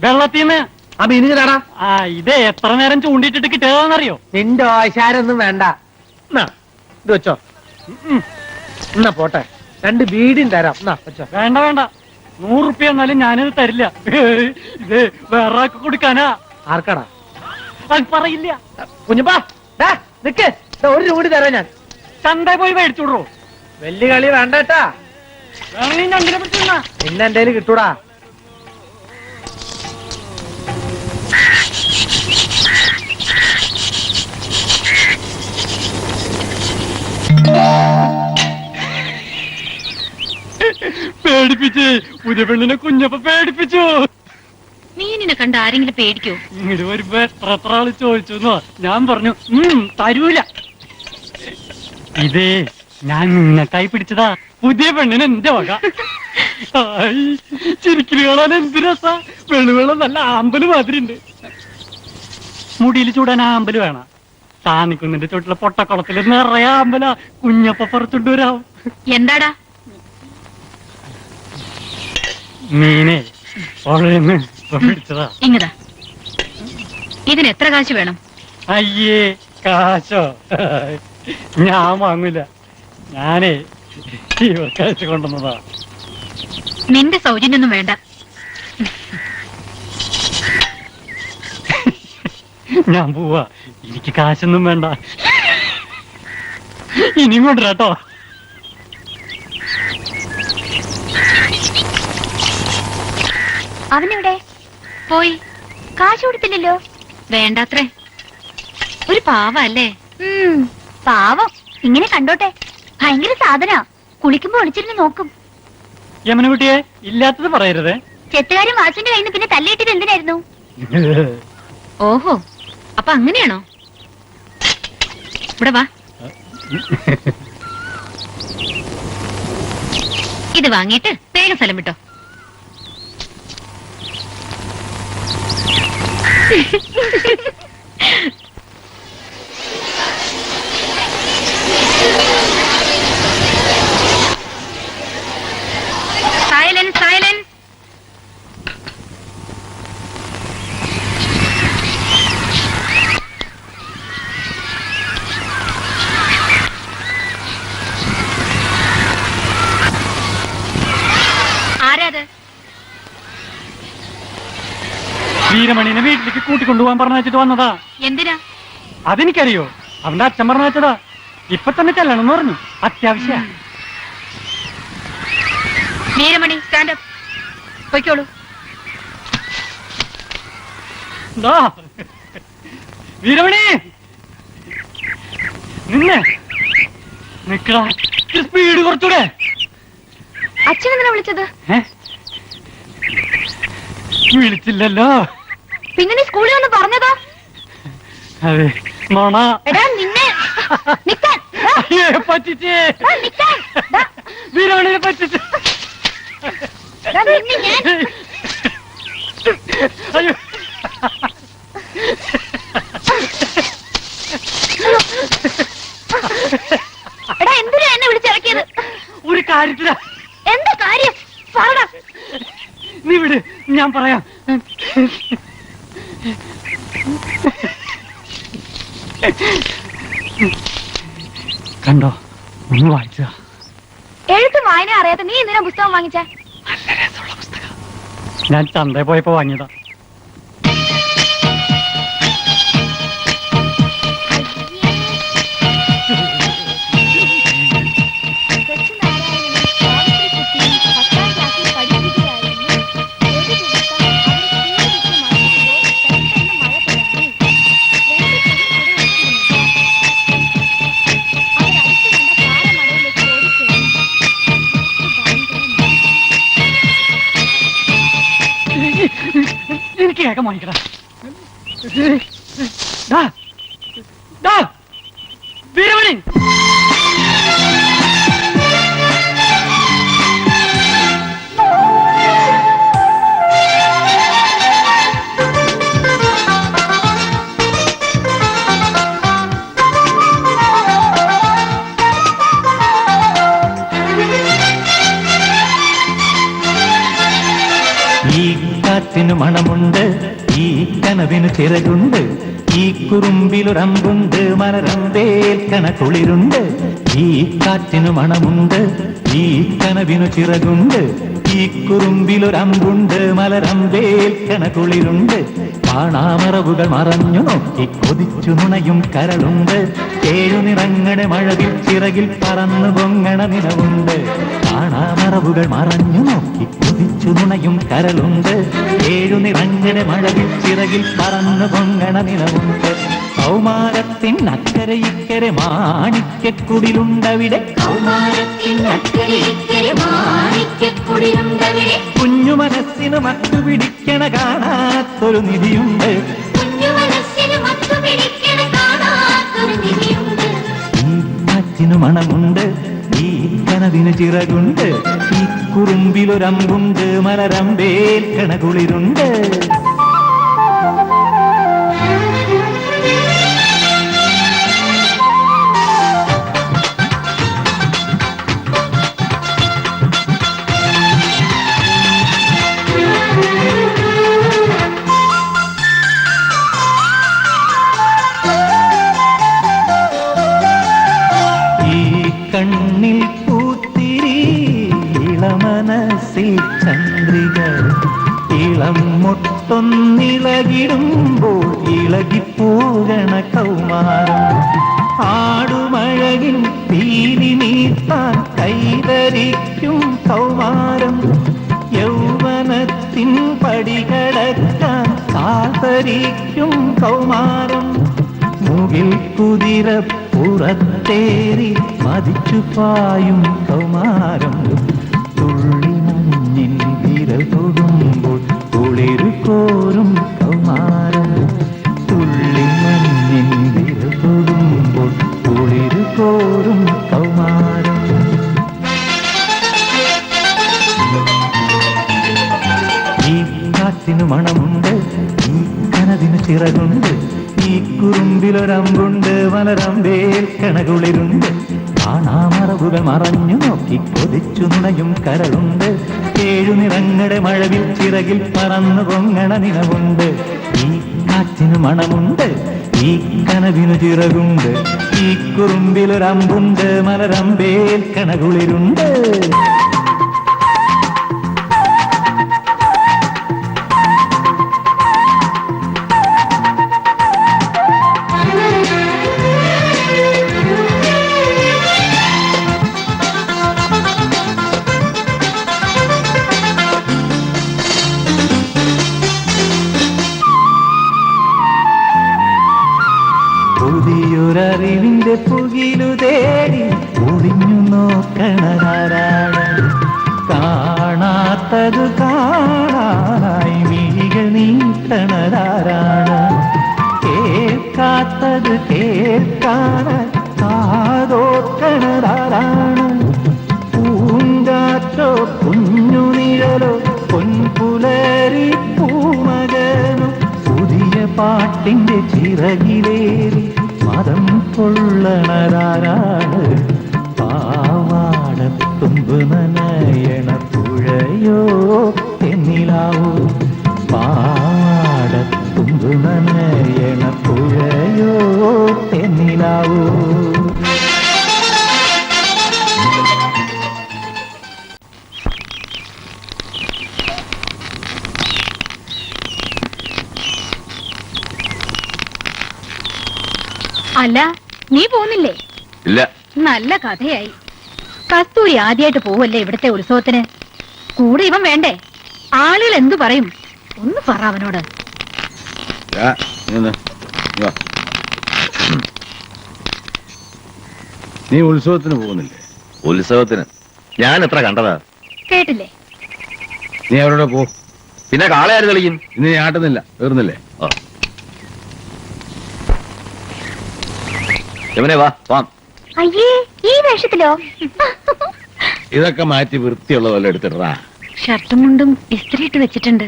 വെള്ളത്തിന്ന്. ആ മീന് ചേടാ. ആ, ഇത് എത്ര നേരം ചൂണ്ടിട്ടിട്ട് കിട്ടിയതാണെന്നറിയോ? നിന്റെ ആശാരൊന്നും വേണ്ട. എന്നാ ഇത് വെച്ചോ. എന്നാ പോട്ടെ, 2 ബീഡിയും തരാം. എന്നാ വെച്ചോ. വേണ്ട വേണ്ട, 100 റുപ്യ എന്നാലും ഞാനിത് തരില്ല. ഇത് വേറെ ആൾക്ക് കൊടുക്കാനാ. ആർക്കാടാ? അത് പറയില്ല. കുഞ്ഞപ്പാ നിക്ക്, 1 രൂപ കൂടി തരാം ഞാൻ. ചന്ത പോയി മേടിച്ചോടോ. വലിയ കളി വേണ്ട കേട്ടാ. വേണമെങ്കിൽ രണ്ടിനെ പിടിച്ചിരുന്ന. പിന്നെ എന്റെ കയ്യിൽ കിട്ടൂടാ. പേടിപ്പിച്ച് പുതിയ പെണ്ണിനെ കുഞ്ഞപ്പ പേടിപ്പിച്ചു. മീനിനെ കണ്ട് ആരെങ്കിലും പേടിക്കോ? ഇങ്ങോട്ട് വരുമ്പോ എത്ര ആള് ചോദിച്ചു. ഞാൻ പറഞ്ഞു തരൂല. ഇതേ ഞാൻ നിങ്ങൾക്കായി പിടിച്ചതാ. പുതിയ പെണ്ണിന് എന്റെ വക. ചിരിക്കല് കാണാൻ എന്ത് രസാ. വെള്ളുവെള്ളം നല്ല ആമ്പല് മാതിരി ഉണ്ട്. മുടിയിൽ ചൂടാൻ ആമ്പല് വേണം. താന്നിക്കുന്നിന്റെ ചോട്ടിലെ പൊട്ടക്കുളത്തില് നിറയെ ആമ്പല. കുഞ്ഞപ്പ പുറത്തുണ്ട് വരാവും. എന്താടാ? മീനെ പുഴയെന്ന് പിടിച്ചതാ. ഇങ്ങതാ. ഇതിന് എത്ര കാശ് വേണം? അയ്യേ, കാശോ? ഞാൻ വാങ്ങൂല. ഞാനേ ഇവർക്കയച്ചു കൊണ്ടുവന്നതാ. നിന്റെ സൗജന്യൊന്നും വേണ്ട. ഞാൻ പോവാ. എനിക്ക് കാശൊന്നും വേണ്ട. ഇനിയും കൊണ്ടുവരാട്ടോ. അവനെവിടെ? പോയി. കാശ് കൊടുത്തില്ലല്ലോ. വേണ്ടാത്രേ. ഒരു പാവല്ലേ? പാവം. ഇങ്ങനെ കണ്ടോട്ടെ, ഭയങ്കര സാധന. കുളിക്കുമ്പോ ഒളിച്ചിരുന്ന് നോക്കും. യമനകുട്ടിയെ ഇല്ലാത്തത് പറയരുത്. ചെത്തുകാരും വാസുവിന്റെ കയ്യിൽ നിന്ന് പിന്നെ തല്ലിയിട്ടത് എന്തിനായിരുന്നു? ഓഹോ, അപ്പൊ അങ്ങനെയാണോ? ഇവിടെ വാ. ഇത് വാങ്ങിയിട്ട് വേഗം സ്ഥലം വിട്ടോ. Silence, silence. ആരാത്? വീരമണിനെ വീട്ടിലേക്ക് കൂട്ടിക്കൊണ്ടുപോകാൻ പറഞ്ഞു വെച്ചിട്ട് വന്നതാ. എന്തിനാ? അതെനിക്കറിയോ. അവന്റെ അച്ഛൻ പറഞ്ഞു വെച്ചതാ. ഇപ്പൊ തന്നെ ചെല്ലണം എന്ന് പറഞ്ഞു. അത്യാവശ്യ. വീരമണി സ്റ്റാൻഡപ്പ് പൊയ്ക്കോളൂ. വീരമണി നിന്നെ നിക്കടാ. സ്പീഡ് കുറച്ചൂടെ. അച്ഛൻ എന്തിനാ വിളിച്ചത്? വിളിച്ചില്ലല്ലോ. പിന്നെ നീ സ്കൂളിൽ ഒന്ന് പറഞ്ഞതോ? അതെ നോണ. എടാ നിന്നെ നിക്കാൻ. ദാ. പറ്റിച്ചേ. ദാ നിക്കാൻ. ദാ. വീരമണിനെ പറ്റിച്ച്. ദാ നിന്നെ ഞാൻ. അയ്യോ. എടാ എന്തിനാ എന്നെ വിളിച്ചിറക്കിയത്? ഒരു കാര്യത്തില. എന്താ കാര്യം പറടാ. നീ വിട്, ഞാൻ പറയാം. കണ്ടോ, ഒന്ന് വായിച്ച. എഴുത്തും വായന അറിയാത്ത നീ എന്തിനാ പുസ്തകം വാങ്ങിച്ചേ? നല്ല രസമുള്ള പുസ്തകം. ഞാൻ ചന്തയിൽ പോയപ്പോ വാങ്ങിയതാ. എനിക്ക് കേൾക്കാൻ വാങ്ങിക്കടാ. വീരമണി ഈ കാറ്റിനു മണമുണ്ട്, ഈ കനവിനു ചിറകുണ്ട്, ഈ കുറുമ്പിലൊരമ്പുണ്ട്, മലരമ്പേൽക്കണ കുളിരുണ്ട്. ഈ കാറ്റിനു മണമുണ്ട്, ഈ കനവിനു ചിറകുണ്ട്, ഈ കുറുമ്പിലൊരമ്പുണ്ട്, മലരമ്പേൽക്കണ കുളിരുണ്ട്. കാണാമറവുകൾ മറഞ്ഞു നോക്കി കൊതിച്ചു നുണയും കരളുണ്ട്. ഏഴു നിറങ്ങളുടെ മഴവിൽ ചിറകിൽ പറന്നു പൊങ്ങണ നിലവുണ്ട്. കാണാമറവുകൾ മറഞ്ഞു നോക്കി കൊതിച്ചു നുണയും കരളുണ്ട്. ഏഴു നിറങ്ങളുടെ മഴവിൽ ചിറകിൽ പറന്നു പൊങ്ങണ നിലവുണ്ട്. കൗമാരത്തിൻ അക്കരെ ഇക്കരെ മാണിക്യക്കുടിലുണ്ടവിടെ. കുഞ്ഞു മനസ്സിന് മത്തുപിടിക്കണ കാണാത്തൊരു നിധിയുണ്ട്. ഈ കാറ്റിനു മണമുണ്ട്, ഈ കനവിന് ചിറകുണ്ട്, ഈ കുറുമ്പിലൊരമ്പുണ്ട്, മലരമ്പേൽക്കണ കുളിരുണ്ട്. കണ്ണിൽ പൂത്തിരി ഇളമനസ്സിൽ ചന്ദ്രിക ഇളം മുട്ടൊന്നിളകിടുമ്പോൾ ഇളകിപ്പോകണ കൗമാരം. ആടുമഴകിൽ തീരി നീത്താൻ കൈതരിക്കും കൗമാരം. യൗവനത്തിൻ പടികടക്കാൻ കാതരിക്കും കൗമാരം. മുകിൽ കുതിര പുറത്തേറി മതിച്ചു പായും കൗമാരം. തുള്ളി മഞ്ഞിൻ വിരൽ തൊടുമ്പോൾ കുളിരു കോരും കൗമാരം. തുള്ളി മഞ്ഞിൻ വിരൽ തൊടുമ്പോൾ കുളിരു കോരും കൗമാരം. ഈ കാറ്റിനു മണമുണ്ട്, ഈ കനവിന് ചിറകുണ്ട്, ഈ കുറുമ്പിലൊരമ്പുണ്ട്, മലരമ്പേൽക്കണ കുളിരുണ്ട്. കാണാമറവുകൾ മറഞ്ഞു നോക്കി കൊതിച്ചു നുണയും കരളുണ്ട്. ഏഴു നിറങ്ങളുടെ മഴവിൽ ചിറകിൽ പറന്നു പൊങ്ങണ നിലവുണ്ട്. ഈ കാറ്റിനു മണമുണ്ട്, ഈ കനവിനു ചിറകുണ്ട്, ഈ കുറുമ്പിലൊരമ്പുണ്ട്, മലരമ്പേൽക്കണ കുളിരുണ്ട്. പുകിലു തേടി ഒളിഞ്ഞു നോക്കണതാരാണ്? കാണാത്തതു കാണാനായി മിഴികൾ നീട്ടണതാരാണ്? കേൾക്കാത്തത് കേൾക്കാനായി കാതോർക്കണതാരാണ്? പൂങ്കാറ്റോ കുഞ്ഞു നിഴലോ പൊൻപുലരി പൂമകനോ പുതിയ പാട്ടിന്റെ ചിറകിലേറി മതം കൊള്ളണതാരാണ്? പാവാടത്തുമ്പ് നനയണ പുഴയോ എന്നിലാവോ? പാവാടത്തുമ്പ് നനയണ പുഴയോ എന്നിലാവോ? അല്ല, നീ പോകുന്നില്ലേ? ഇല്ല. നല്ല കഥയായി. കസ്തൂരി ആദ്യമായിട്ട് പോവല്ലേ ഇവിടുത്തെ ഉത്സവത്തിന്? കൂടെ ഇവൻ വേണ്ടേ? ആളുകൾ എന്തു പറയും? ഒന്ന് പറ അവനോട്. നീ ഉത്സവത്തിന് പോകുന്നില്ലേ? ഉത്സവത്തിന് ഞാൻ എത്ര കണ്ടതാ? കേട്ടില്ലേ? നീ അവരോട് പോ. പിന്നെ കാളയാര് കളിക്കും? ഇന്ന് നീ ആട്ടുന്നില്ല, തീർന്നില്ലേ? യമുനെ വാ വാം. അയ്യേ, ഈ വേഷത്തിലോ? ഇതൊക്കെ മാറ്റി വൃത്തിയുള്ളതല്ല എടുത്തിട്ടാ. ഷർട്ടും മുണ്ടും ഇസ്ത്രിയിട്ട് വെച്ചിട്ടുണ്ട്.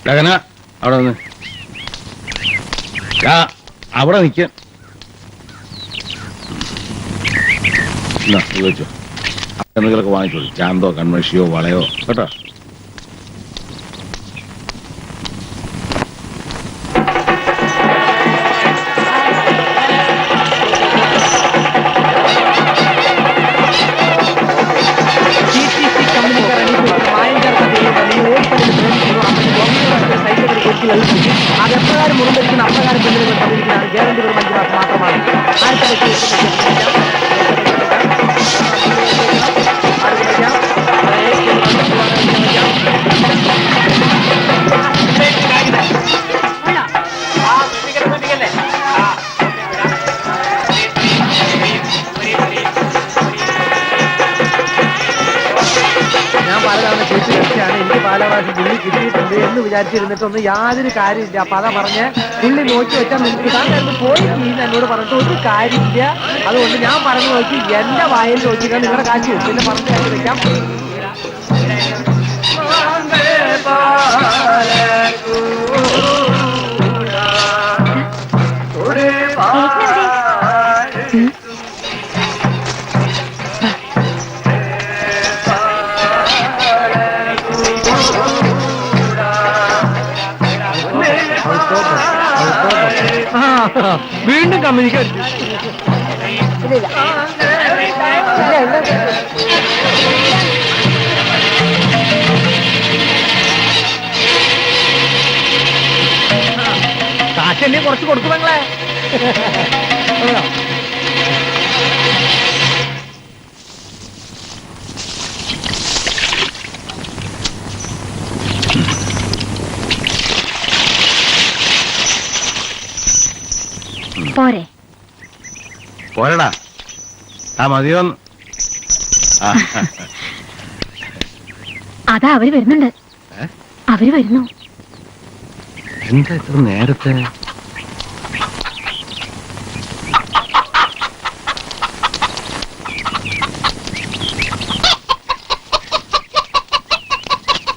അവിടെ നിന്ന് അവിടെ നിൽക്ക. വെച്ചോ, എന്തെങ്കിലുമൊക്കെ വാങ്ങിച്ചോളൂ. ചാന്തോ കൺമഷിയോ വളയോ കേട്ടോ. അതെപ്രകാരം മുറിഞ്ഞിരിക്കുന്ന അപ്രകാരം പെണ്ണിനെ തന്നിരിക്കുന്നതാണ്. ഗ്യാരണ്ടി വെറും 5 മാസം മാത്രമാണ്. ഞാൻ പലതവണ ചേച്ചി കളിച്ചാണ്. എനിക്ക് പാലവാസി പുള്ളി കിട്ടിയിട്ടുണ്ട് എന്ന് വിചാരിച്ചിരുന്നിട്ടൊന്നും യാതൊരു കാര്യമില്ല. അപ്പൊ അതാ പറഞ്ഞ് പുള്ളി നോക്കി വെച്ചാൽ നിങ്ങൾക്ക് താങ്കൾ പോയി ചെയ്യുന്ന എന്നോട് പറഞ്ഞിട്ട് ഒരു കാര്യമില്ല. അതുകൊണ്ട് ഞാൻ പറഞ്ഞു നോക്കി എന്റെ വായിൽ നോക്കിക്കാൻ നിങ്ങളുടെ കാശ് പിന്നെ പറഞ്ഞ കാര്യം വെക്കാം. വീണ്ടും കമ്പനിക്ക് കാശല്ലേ കുറച്ച് കൊടുക്കുമെങ്ങളെ. പോരെ പോരടാ. മതിയോന്ന്. അതാ അവര് വരുന്നുണ്ട്. അവര് വരുന്നു. എന്താ ഇത്ര നേരത്തെ?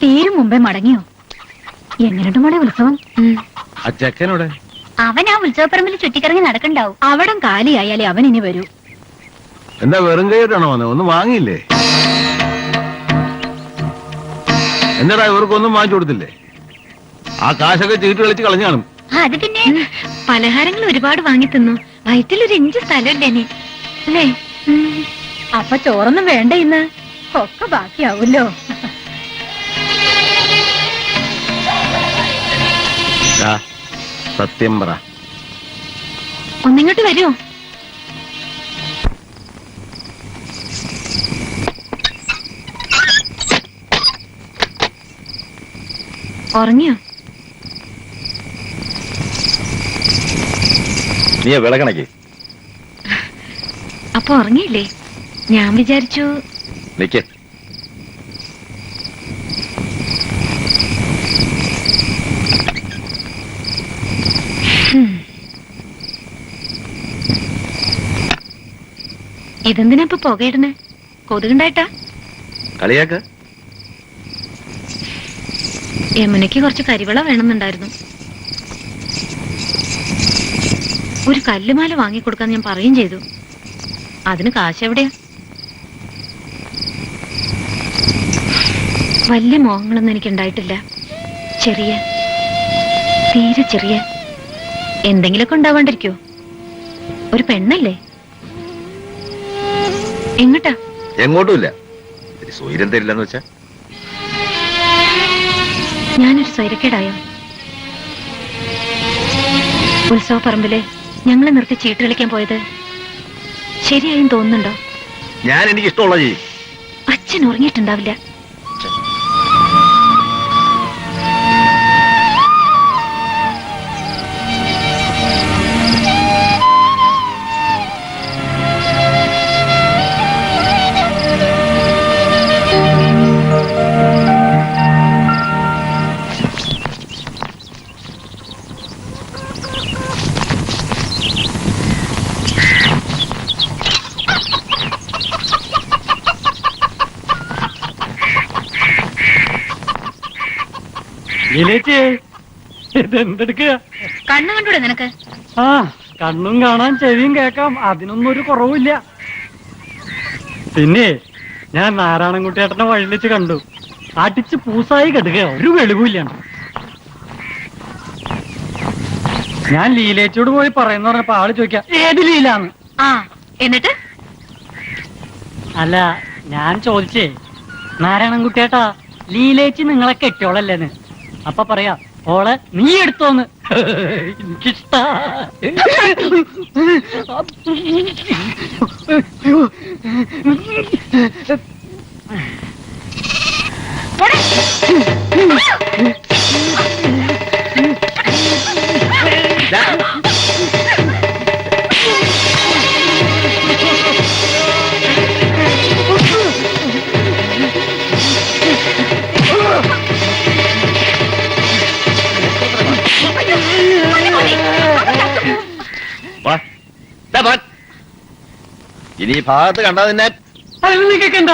തീരും മുമ്പേ മടങ്ങിയോ? എങ്ങനെയുണ്ട് മോളെ ഉത്സവം? ആ ചെക്കനോടെ? അവൻ ആ ഉത്സവപ്പറമ്പിൽ ചുറ്റിക്കറങ്ങി നടക്കണ്ടാവും. അവിടം കാലിയായാലേ അവൻ ഇനി വരൂ. എന്താ വെറും കൈയിട്ടാണോ വന്നത്? ഒന്നും വാങ്ങിയില്ലേ? എന്താടാ ഇവർക്കൊന്നും വാങ്ങിച്ചു കൊടുത്തില്ലേ? ആ കാശൊക്കെ ചീട്ട് കളിച്ച് കളഞ്ഞു കാണും. അത് പിന്നെ പലഹാരങ്ങൾ ഒരുപാട് വാങ്ങി തിന്നു. വയറ്റിലൊരു ഇഞ്ച് സ്ഥലമില്ലേ അല്ലേ? അപ്പൊ ചോറൊന്നും വേണ്ട ഇന്ന്. ഒക്കെ ബാക്കിയാവൂല്ലോ. സത്യം പറ. ഒന്നിങ്ങോട്ട് വരുമോ? ഉറങ്ങിയോ? നീ വിളകണക്ക്. അപ്പൊ ഉറങ്ങിയില്ലേ? ഞാൻ വിചാരിച്ചു. നിക്ക്. ഇതെന്തിനാ ഇപ്പൊ പുകയിടണേ? കൊതുകുണ്ടായിട്ടാ? കളിയാക്ക. യമുനയ്ക്ക് കുറച്ച് കരിവള വേണമെന്നുണ്ടായിരുന്നു. ഒരു കല്ലുമാല വാങ്ങിക്കൊടുക്കാൻ ഞാൻ പറയുകയും ചെയ്തു. അതിന് കാശ് എവിടെയാ? വലിയ മോഹങ്ങളൊന്നും എനിക്ക് ഉണ്ടായിട്ടില്ല. ചെറിയ, തീരെ ചെറിയ എന്തെങ്കിലുമൊക്കെ ഉണ്ടാവാണ്ടിരിക്കോ? ഒരു പെണ്ണല്ലേ? എങ്ങട്ടാ? എങ്ങോട്ടുമില്ല. സ്വൈരം തരില്ലെന്ന് വെച്ചാ ഞാനൊരു സ്വൈരക്കേടായോ? ഉത്സവപ്പറമ്പില് ഞങ്ങളെ നിർത്തി ചീട്ട് കളിക്കാൻ പോയത് ശരിയായും തോന്നുന്നുണ്ടോ? ഞാൻ എനിക്ക് ഇഷ്ടമുള്ള ചെയ്യും. അച്ഛൻ ഉറങ്ങിയിട്ടുണ്ടാവില്ല. ഇതെന്തെടുക്കുക? കണ്ണു കണ്ടൂടെ നിനക്ക്? ആ, കണ്ണും കാണാൻ ചെവിയും കേൾക്കാം. അതിനൊന്നും ഒരു കുറവുമില്ല. പിന്നെ ഞാൻ നാരായണൻകുട്ടിയേട്ടനെ വഴി വെച്ച് കണ്ടു. അടിച്ച് പൂസായി കെടുക, ഒരു വെളിവില്ലാണ്. ഞാൻ ലീലേച്ചോട് പോയി പറയുന്ന പറഞ്ഞപ്പോ ആള് ചോദിക്കാം ഏത് ലീലാന്ന്. ആ, എന്നിട്ട്? അല്ല, ഞാൻ ചോദിച്ചേ, നാരായണൻകുട്ടിയേട്ടാ ലീലേച്ചി നിങ്ങളെ കെട്ടിയോളല്ലേന്ന്. അപ്പൊ പറയാ ഓളെ നീ എടുത്തോന്ന്. എനിക്കിഷ്ട. ഇനി ഈ ഭാഗത്ത് കണ്ടാ നിന്നെ അതിന് നീ കേക്കണ്ട.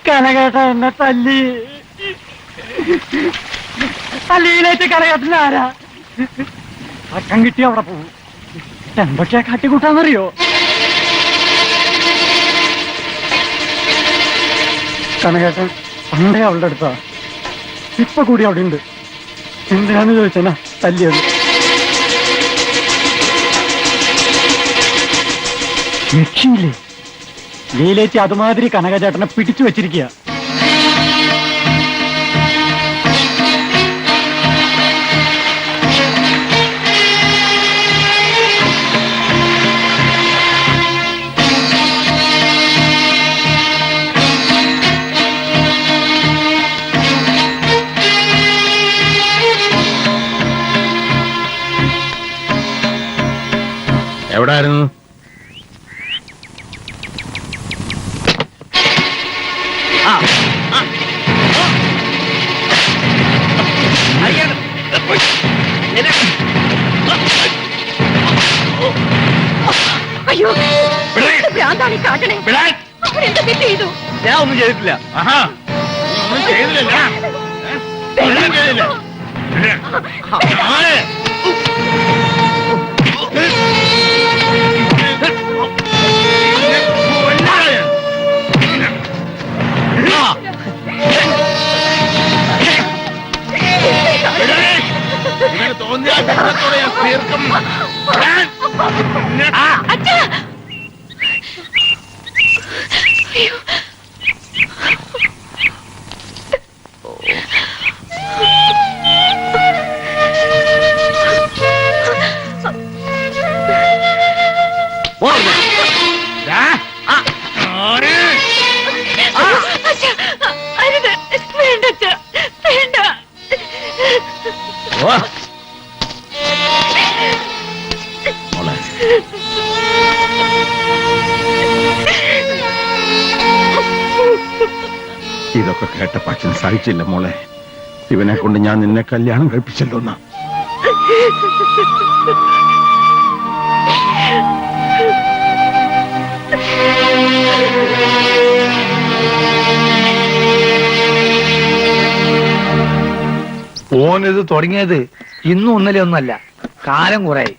കനകേട്ട എന്നെ തല്ലി. തല്ലിയിലേക്ക് കനകേട്ടന് ആരാ? അക്കം കിട്ടി അവിടെ പോകും. എന്തൊക്കെയാ കാട്ടിക്കൂട്ടാന്നറിയോ? കനകേട്ടൻ പണ്ടേ അവളുടെ അടുത്താ, ഇപ്പൊ കൂടി അവിടെ ഉണ്ട്. എന്തിനാന്ന് ചോദിച്ചാ തല്ലിയത്. രക്ഷയില്ലേ? ലീലേച്ചി അതുമാതിരി കനകചേട്ടനെ പിടിച്ചു വെച്ചിരിക്കുക. എവിടായിരുന്നു? അയ്യോ, ഭ്രാന്താണ് ഈ കാട്ടണേ. അവരെന്താ തെറ്റ് ചെയ്തു? ഞാൻ ഒന്നും ചെയ്തിട്ടില്ല. ഒന്നും ചെയ്തില്ല. തോന്നിയ തീർക്കും. പോവാ. മോളെ ഇതൊക്കെ കേട്ടപ്പോ അച്ഛൻ സഹിച്ചില്ല മോളെ. ഇവനെ കൊണ്ട് ഞാൻ നിന്നെ കല്യാണം കഴിപ്പിച്ചല്ലോ എന്നാ. ഓനിത് തുടങ്ങിയത് ഇന്നും ഒന്നലെ ഒന്നല്ല, കാലം കുറയായി.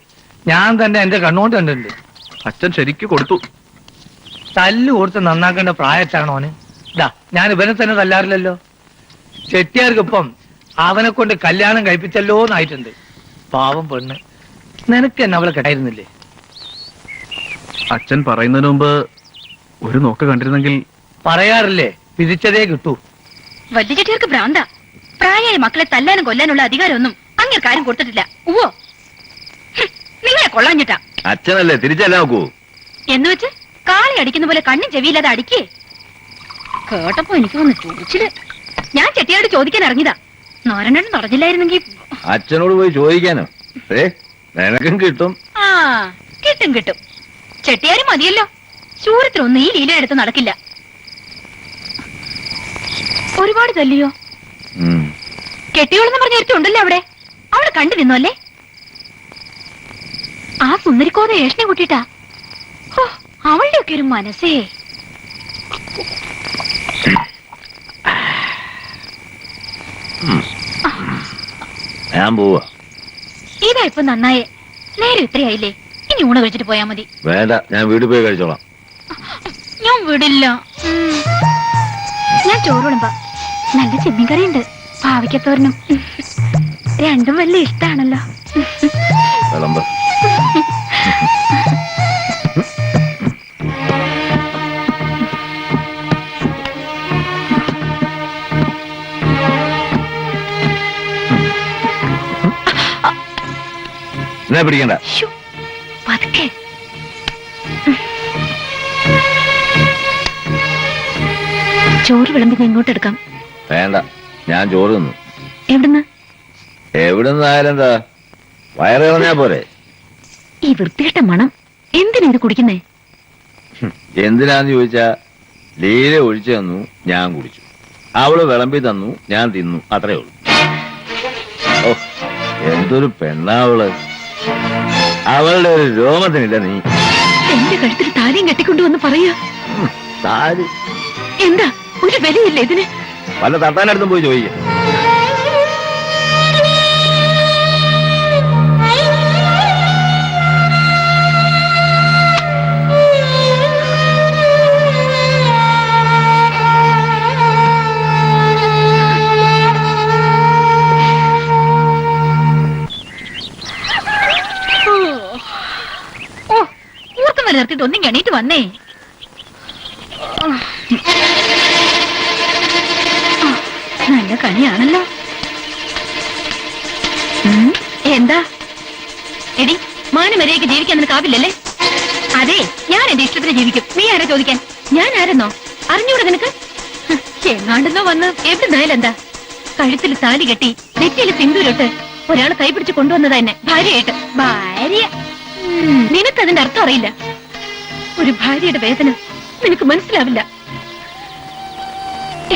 ഞാൻ തന്നെ എന്റെ കണ്ണുകൊണ്ട് കണ്ടിട്ടുണ്ട്. അച്ഛൻ ശരിക്ക് കൊടുത്തു. തല്ല് കൊടുത്ത് നന്നാക്കേണ്ട പ്രായത്താണ് ഓന്. ഇതാ ഞാൻ ഇവനെ തന്നെ തല്ലാറില്ലല്ലോ. ചെട്ടിയാർക്കിപ്പം അവനെ കൊണ്ട് കല്യാണം കഴിപ്പിച്ചല്ലോ എന്നായിട്ടുണ്ട്. പാവം പെണ്ണ്, നിനക്ക് എന്നെ അവളെ കേട്ടായിരുന്നില്ലേ? അച്ഛൻ പറയുന്നതിന് മുമ്പ് ഒരു നോക്ക് കണ്ടിരുന്നെങ്കിൽ. പറയാറില്ലേ, വിധിച്ചതേ കിട്ടൂ. വലിയ ചെട്ടിയാർക്ക് ഭ്രാന്ത. പ്രായമായ മക്കളെ തല്ലാനും കൊല്ലാനുള്ള അധികാരമൊന്നും അങ്ങനെ കാര്യം കൊടുത്തിട്ടില്ല. ഉവ്വോ, നിങ്ങളെ കൊള്ളാഞ്ഞിട്ടാ. അച്ഛനല്ലേ തിരിച്ചല്ല നോക്കൂ. എന്ന് വെച്ച് കാളി അടിക്കുന്ന പോലെ കണ്ണും ചെവിയില്ലാതെ അടിക്കേ. കേട്ടപ്പോ എനിക്ക് വന്ന് ചോദിച്ചിട്ട് ഞാൻ ചെട്ടിയാരോട് ചോദിക്കാൻ ഇറങ്ങിയതാ. നോരണ്ണം നടന്നില്ലായിരുന്നെങ്കിൽ. അച്ഛനോട് പോയി ചോദിക്കാനോ? നിനക്കും കിട്ടും. ആ കിട്ടും കിട്ടും. ചെട്ടിയാര് മതിയല്ലോ. ശൂരത്തിലൊന്നും ഈ ലീല എടുത്ത് നടക്കില്ല. ഒരുപാട് തല്ലിയോ? കെട്ടിയോളെന്ന് പറഞ്ഞ ഒരുത്തുണ്ടല്ലോ അവിടെ. അവിടെ കണ്ടു നിന്നോ അല്ലേ? ആ സുന്ദരിക്കോത ഏഷനെ കൂട്ടിട്ടാ. അവളുടെ ഒക്കെ ഒരു മനസ്സേ. ഞാൻ പോവാ. ഇതാ ഇപ്പൊ നന്നായേ. നേരെ ഇത്രയായില്ലേ? ഇനി ഊണ് കഴിച്ചിട്ട് പോയാ മതി. വേണ്ട, ഞാൻ വീട്ടിൽ പോയി കഴിച്ചോളാം. ഞാൻ വിടില്ല. ഞാൻ ചോറ് വിളമ്പാ. നല്ല ചെമ്മീൻ കറിയുണ്ട്, പാവയ്ക്കത്തോരനും. രണ്ടും വലിയ ഇഷ്ടാണല്ലോ. വിളമ്പ്. എന്നെ പിടിക്കണ്ട. പതുക്കെ. ചോറ് വിളമ്പി ഇങ്ങോട്ട് എടുക്കാം. വേണ്ട, ഞാൻ ചോറ് തിന്നു. എവിടുന്ന്? എവിടുന്നായാലും എന്താ, വയറ് കളഞ്ഞാ പോരെ. ഈ വൃത്തികെട്ട മണം എന്തിനാ ഇത് കുടിക്കുന്നേ? എന്തിനാന്ന് ചോദിച്ചാ, ലീല ഒഴിച്ചു തന്നു, ഞാൻ കുടിച്ചു. അവള് വിളമ്പി തന്നു, ഞാൻ തിന്നു, അത്രേ ഉള്ളൂ. ഓ, എന്തൊരു പെണ്ണാവള്. അവളുടെ ഒരു രോമത്തിനില്ല നീ. എന്റെ കഴുത്തിൽ താലിയും കെട്ടിക്കൊണ്ടുവന്ന് പറയാ. താലി എന്താ, ഒരു വിലയില്ല ഇതിന്? വല്ല തട്ടാനടുത്തും പോയി ചോദിക്കാം. നിർത്തിട്ട് ഒന്നും എണീറ്റ് വന്നേ. നല്ല കണിയാണല്ലോ. എന്താ എടി, മാനമര്യാദയ്ക്ക് ജീവിക്കാൻ നിനക്ക് ആവില്ലല്ലേ? അതെ, ഞാൻ എന്റെ ഇഷ്ടത്തിന് ജീവിക്കും. നീ ആരാ ചോദിക്കാൻ? ഞാൻ ആരെന്നോ അറിഞ്ഞൂടെ നിനക്ക്? എങ്ങാണ്ടെന്നോ വന്ന് എവിടുന്നായാലും എന്താ? കഴുത്തിൽ താലി കെട്ടി നെറ്റിയിൽ സിന്ദൂരിട്ട് ഒരാൾ കൈപിടിച്ച് കൊണ്ടുവന്നതാ എന്നെ ഭാര്യയായിട്ട്. ഭാര്യ? നിനക്കതിന്റെ അർത്ഥം അറിയില്ല. ഒരു ഭാര്യയുടെ വേദന നിനക്ക് മനസ്സിലാവില്ല.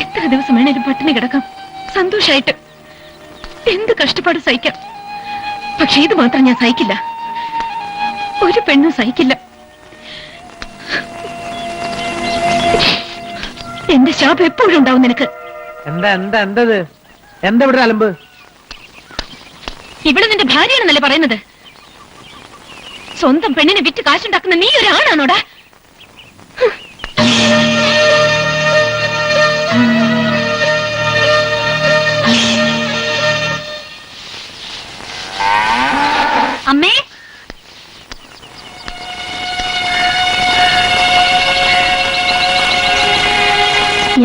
എത്ര ദിവസം വേണേലും പട്ടിണി കിടക്കാം, സന്തോഷായിട്ട് എന്ത് കഷ്ടപ്പാട് സഹിക്കാം. പക്ഷെ ഇത് മാത്രം ഞാൻ സഹിക്കില്ല. ഒരു പെണ്ണും സഹിക്കില്ല. എന്റെ ശാപം എപ്പോഴും ഉണ്ടാവും നിനക്ക്. എന്താ എന്താ എന്തത്? എന്താ ഇവിടെ അലമ്പ്? ഇവിടെ നിന്റെ ഭാര്യയാണെന്നല്ലേ പറയുന്നത്? സ്വന്തം പെണ്ണിനെ വിറ്റ് കാശുണ്ടാക്കുന്ന നീ ഒരാണാണോടാ? അമ്മേ,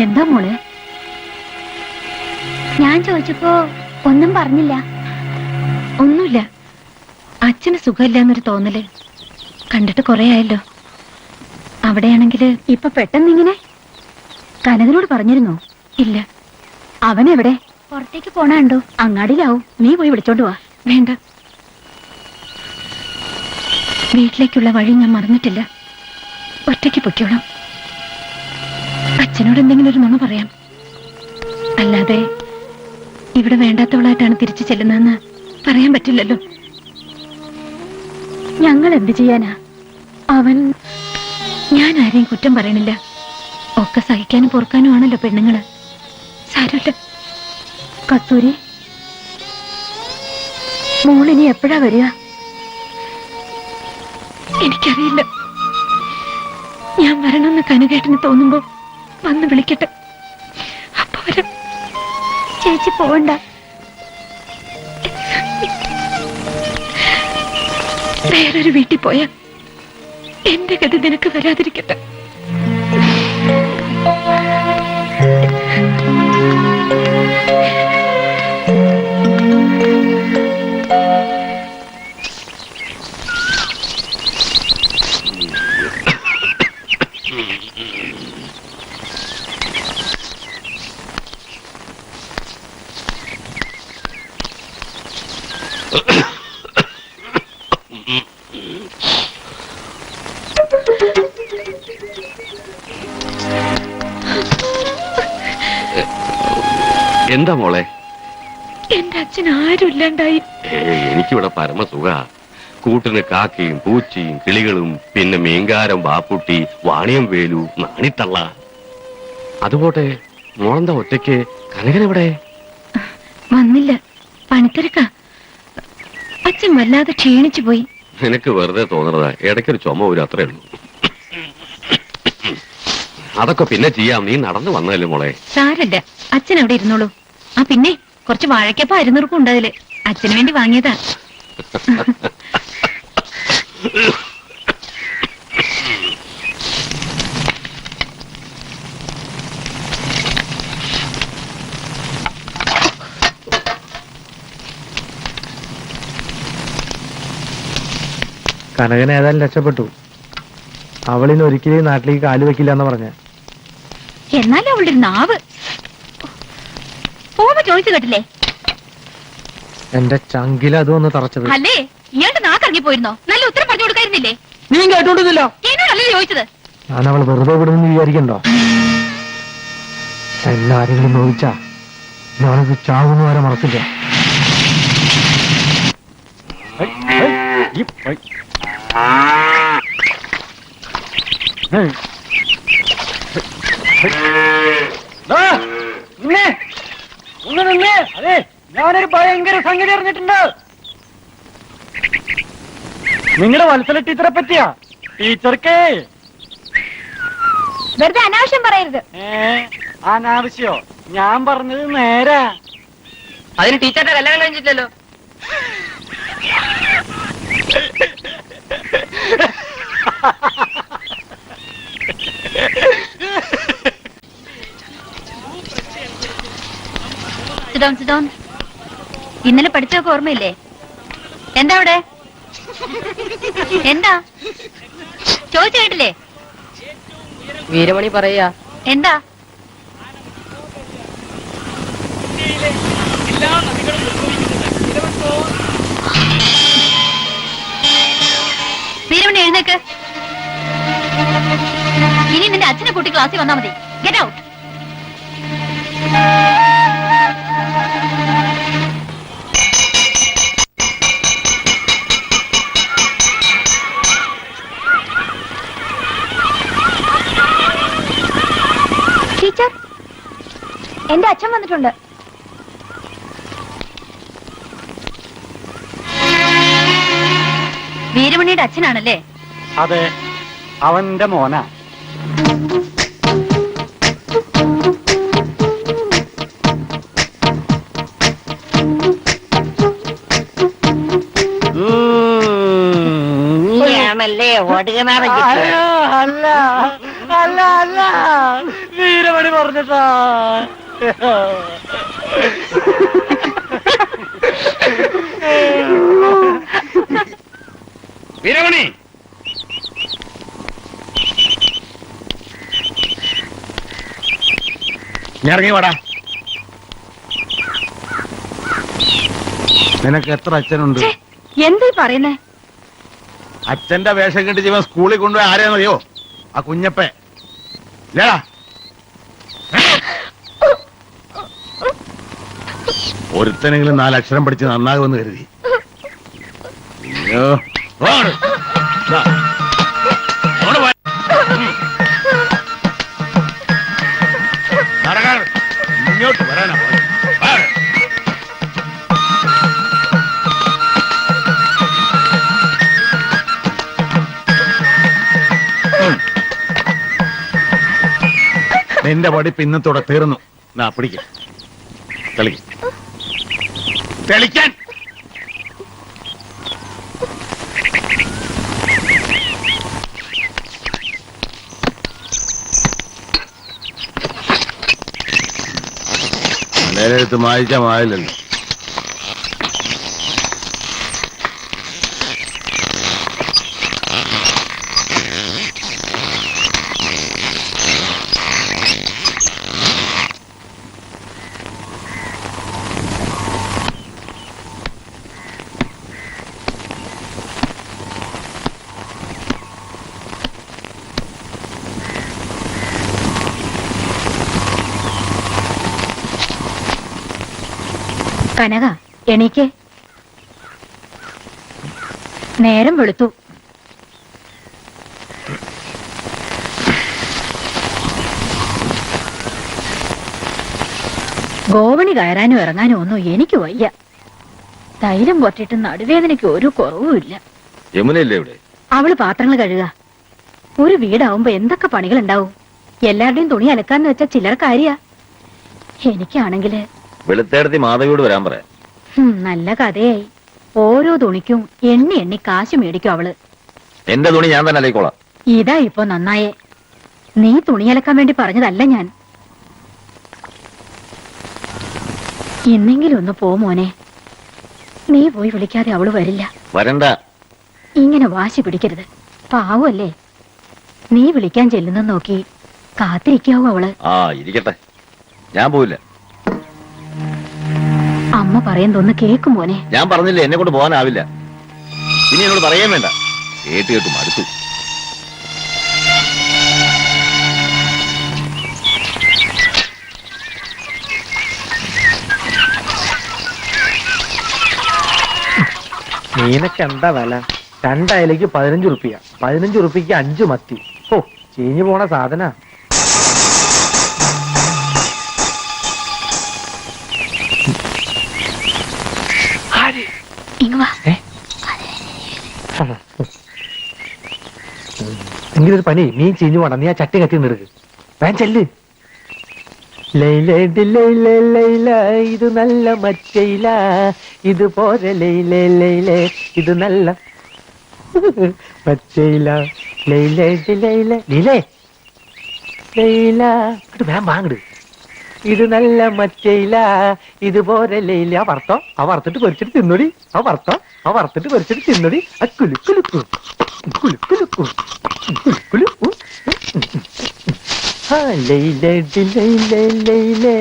എന്താ മോളെ? ഞാൻ ചോദിച്ചപ്പോ ഒന്നും പറഞ്ഞില്ല. ഒന്നുമില്ല. അച്ഛന് സുഖമില്ല എന്നൊരു തോന്നല്. കണ്ടിട്ട് കൊറേ ആയല്ലോ. അവിടെയാണെങ്കില് ഇപ്പൊ പെട്ടെന്നിങ്ങനെ കനകനോട് പറഞ്ഞിരുന്നോ? ഇല്ല. അവനെവിടെ? പുറത്തേക്ക് പോണുണ്ടോ? അങ്ങാടിയിലാവും, നീ പോയി വിളിച്ചോണ്ട് വാ. വേണ്ട, വീട്ടിലേക്കുള്ള വഴി ഞാൻ മറന്നിട്ടില്ല. ഒറ്റയ്ക്ക് പൊയ്ക്കോളാം. അച്ഛനോട് എന്തെങ്കിലും ഒരു നുണ പറയാം. അല്ലാതെ ഇവിടെ വേണ്ടാത്തവളായിട്ടാണ് തിരിച്ചു ചെല്ലുന്നതെന്ന് പറയാൻ പറ്റില്ലല്ലോ. ഞങ്ങൾ എന്ത് ചെയ്യാനാ? ഞാൻ ആരെയും കുറ്റം പറയണില്ല. ഒക്കെ സഹിക്കാനും പൊറുക്കാനും ആണല്ലോ പെണ്ണുങ്ങള്. സാരമില്ല. കസ്തൂരി, മോളിനി എപ്പോഴാ വരിക? എനിക്കറിയില്ല. ഞാൻ വരണമെന്ന് കനുകേട്ടന് തോന്നുമ്പോ വന്ന് വിളിക്കട്ടെ. അപ്പൊ വരാം. ചേച്ചി പോവണ്ട. വേറൊരു വീട്ടിൽ പോയാ എന്റെ ഗതി നിനക്ക് വരാതിരിക്കട്ടെ. എന്താ മോളെ? എന്റെ അച്ഛൻ ആരുമില്ലാണ്ടായി. എനിക്കിവിടെ പരമസുഖ. കൂട്ടിന് കാക്കയും പൂച്ചയും കിളികളും, പിന്നെ മീൻകാരം ബാപ്പുട്ടി, വാണിയം വേലു, നാണിത്തള്ള. അതുപോട്ടെ, മോളെന്താ ഒറ്റയ്ക്ക്? കനകനെവിടെ? വന്നില്ല, പണിത്തിരക്കാ. അച്ഛൻ വല്ലാതെ ക്ഷീണിച്ചു പോയി. നിനക്ക് വെറുതെ തോന്നണതാ. ഇടയ്ക്കൊരു ചുമ വരും, അത്രേ ഉള്ളൂ. അതൊക്കെ പിന്നെ ചെയ്യാം. നീ നടന്നു വന്നതല്ലേ മോളെ. സാരല്ല, അച്ഛൻ അവിടെ ഇരുന്നോളൂ. ആ പിന്നെ കുറച്ച് വാഴക്കപ്പ അരിനുറുക്കും ഉണ്ടതില്. അച്ഛന് വേണ്ടി വാങ്ങിയതാ. കനകൻ ഏതായാലും രക്ഷപ്പെട്ടു. അവളിന് ഒരിക്കലും നാട്ടിലേക്ക് കാല് വെക്കില്ല എന്ന് പറഞ്ഞ. എന്നാലും അവളുടെ ഒരു നാവ്. പോകുമ്പോ ചോദിച്ചു കേട്ടില്ലേ? എന്റെ ചങ്കില അതും ഒന്ന് തറച്ചത്. അല്ലേ, ഇയാളുടെ നാക്കിറങ്ങി പോയിരുന്നോ? നല്ല ഉത്തരം പറഞ്ഞു കൊടുക്കായിരുന്നില്ലേ? നീ കേട്ടോണ്ടില്ലോ. എന്നോടല്ലേ ചോദിച്ചത്? ഞാൻ അവൾ വെറുതെ വിടുമെന്ന് വിചാരിക്കണ്ടോ? എല്ലാരെങ്കിലും നോവിച്ചാ ഞാനത് ചാവുന്ന വരെ മറക്കില്ല. അതെ, ഞാനൊരു ഭയങ്കര സംഗതി അറിഞ്ഞിട്ടുണ്ട്. നിങ്ങളുടെ വത്സല ടീച്ചറെ പറ്റിയാ. ടീച്ചർക്ക് വെറുതെ അനാവശ്യം പറയരുത്. അനാവശ്യോ? ഞാൻ പറഞ്ഞത് നേരാ. അതിന് ടീച്ചറുടെ കല്യാണം കഴിഞ്ഞിട്ടില്ലല്ലോ. ഇന്നലെ പഠിച്ചൊക്കെ ഓർമ്മയില്ലേ? എന്താ അവിടെ? എന്താ ചോദിച്ചു കേട്ടില്ലേ? വീരമണി പറയാ. എന്താ? വീരമണി എഴുന്നേക്ക്. ഇനി നിന്റെ അച്ഛനെ കൂട്ടി ക്ലാസ്സിൽ വന്നാ മതി. Get out. ടീച്ചർ, എന്റെ അച്ഛൻ വന്നിട്ടുണ്ട്. വീരമണിയുടെ അച്ഛനാണല്ലേ? അതെ, അവന്റെ മോനാ. നീയാണല്ലേ ഓടുകനാണ്. അല്ല അല്ല അല്ല, വീരമണി പറഞ്ഞിട്ടാ. വീരമണി, ഞാൻ ഇറങ്ങി വാടാ. നിനക്ക് എത്ര അച്ഛനുണ്ട്? എന്തീ പറയുന്നേ? അച്ഛന്റെ വേഷം കെട്ടി ജീവൻ സ്കൂളിൽ കൊണ്ടുപോയി ആരെയാണെന്നറിയോ? ആ കുഞ്ഞപ്പേ ഇല്ലടാ. ഒരുത്തനെങ്കിലും 4 അക്ഷരം പഠിച്ച് നന്നാകുമെന്ന് കരുതി. അയ്യോ ഇങ്ങോട്ട് വരാനാ. നിന്റെ പഠിപ്പ് ഇന്നത്തോടെ തീർന്നു. നാ പിടിക്ക, തെളിക്കാൻ. മലയാളത്ത് വായിച്ചാൽ മായില്ലല്ലോ. കനക, എണീക്ക്. നേരം വെളുത്തു. ഗോവണി കയറാനും ഇറങ്ങാനും ഒന്നും എനിക്ക് വയ്യ. തൈലം പൊട്ടിട്ട് നടുവേദനയ്ക്ക് ഒരു കുറവുമില്ല. യമുനയല്ലേ ഇവിടെ? അവള് പാത്രങ്ങൾ കഴുകുക. ഒരു വീടാവുമ്പോ എന്തൊക്കെ പണികൾ ഉണ്ടാവും. എല്ലാവരുടെയും തുണി അലക്കാന്ന് വെച്ചാ ചിലർ കാര്യ. എനിക്കാണെങ്കില് വെളുത്തേടത്തി മാധവിയോട് വരാൻ പറയാം. നല്ല കഥയായി. ഓരോ തുണിക്കും എണ്ണി എണ്ണി കാശ് മേടിക്കും അവള്. എന്റെ തുണി ഞാൻ തന്നെ അലയിക്കോളാം. ഇതാ ഇപ്പൊ നന്നായേ. നീ തുണി അലക്കാൻ വേണ്ടി പറഞ്ഞതല്ല ഞാൻ. ഇന്നെങ്കിലും ഒന്ന് പോ മോനെ. നീ പോയി വിളിക്കാതെ അവള് വരില്ല. വരണ്ട. ഇങ്ങനെ വാശി പിടിക്കരുത്. പാവല്ലേ. നീ വിളിക്കാൻ ചെല്ലുന്ന നോക്കി കാത്തിരിക്കാവൂ അവള്. ആ ഇരിക്കട്ടെ, ഞാൻ പോവില്ല. അമ്മ പറയുന്നതൊന്ന് കേക്കും മോനെ. ഞാൻ പറഞ്ഞില്ലേ എന്നെ കൊണ്ട് പോകാനാവില്ല. ഇനി എന്നോട് പറയാൻ വേണ്ട. കേട്ട് കേട്ടു മടുത്തു. മീനൊക്കെ എന്താ വില? 2 അയലയ്ക്ക് 15 റുപ്യ, 15 റുപ്യക്ക് 5 മത്തി. ഓ, ചീഞ്ഞു പോണ സാധന. എങ്കിലൊരു പണി, മീൻ ചീഞ്ഞു പോണം. നീ ആ ചട്ടി കത്തി നിൽക്ക്. വേൻ ചെല്ല്. ഇത് നല്ല മറ്റയില, ഇത് പോരെ ലൈലേ ലൈലേ, ഇത് നല്ല മറ്റയില ലൈലേ ലൈലേ ലൈലേ ലൈല. വേം വാങ്ങട്. ഇത് നല്ല മറ്റയില, ഇത് പോരെ ലൈല. ആ വറുത്തോ, ആ വറുത്തിട്ട് പൊരിച്ചിട്ട് തിന്നൊടി. ആ വറുത്തോ, ആ വറുത്തിട്ട് പൊരിച്ചിട്ട് തിന്നൊടി. ആ കുലുക്കുലുക്കു കുലുക്കുലുക്കു കുലുക്കു. ലൈലേ ലൈലേ ലൈലേ,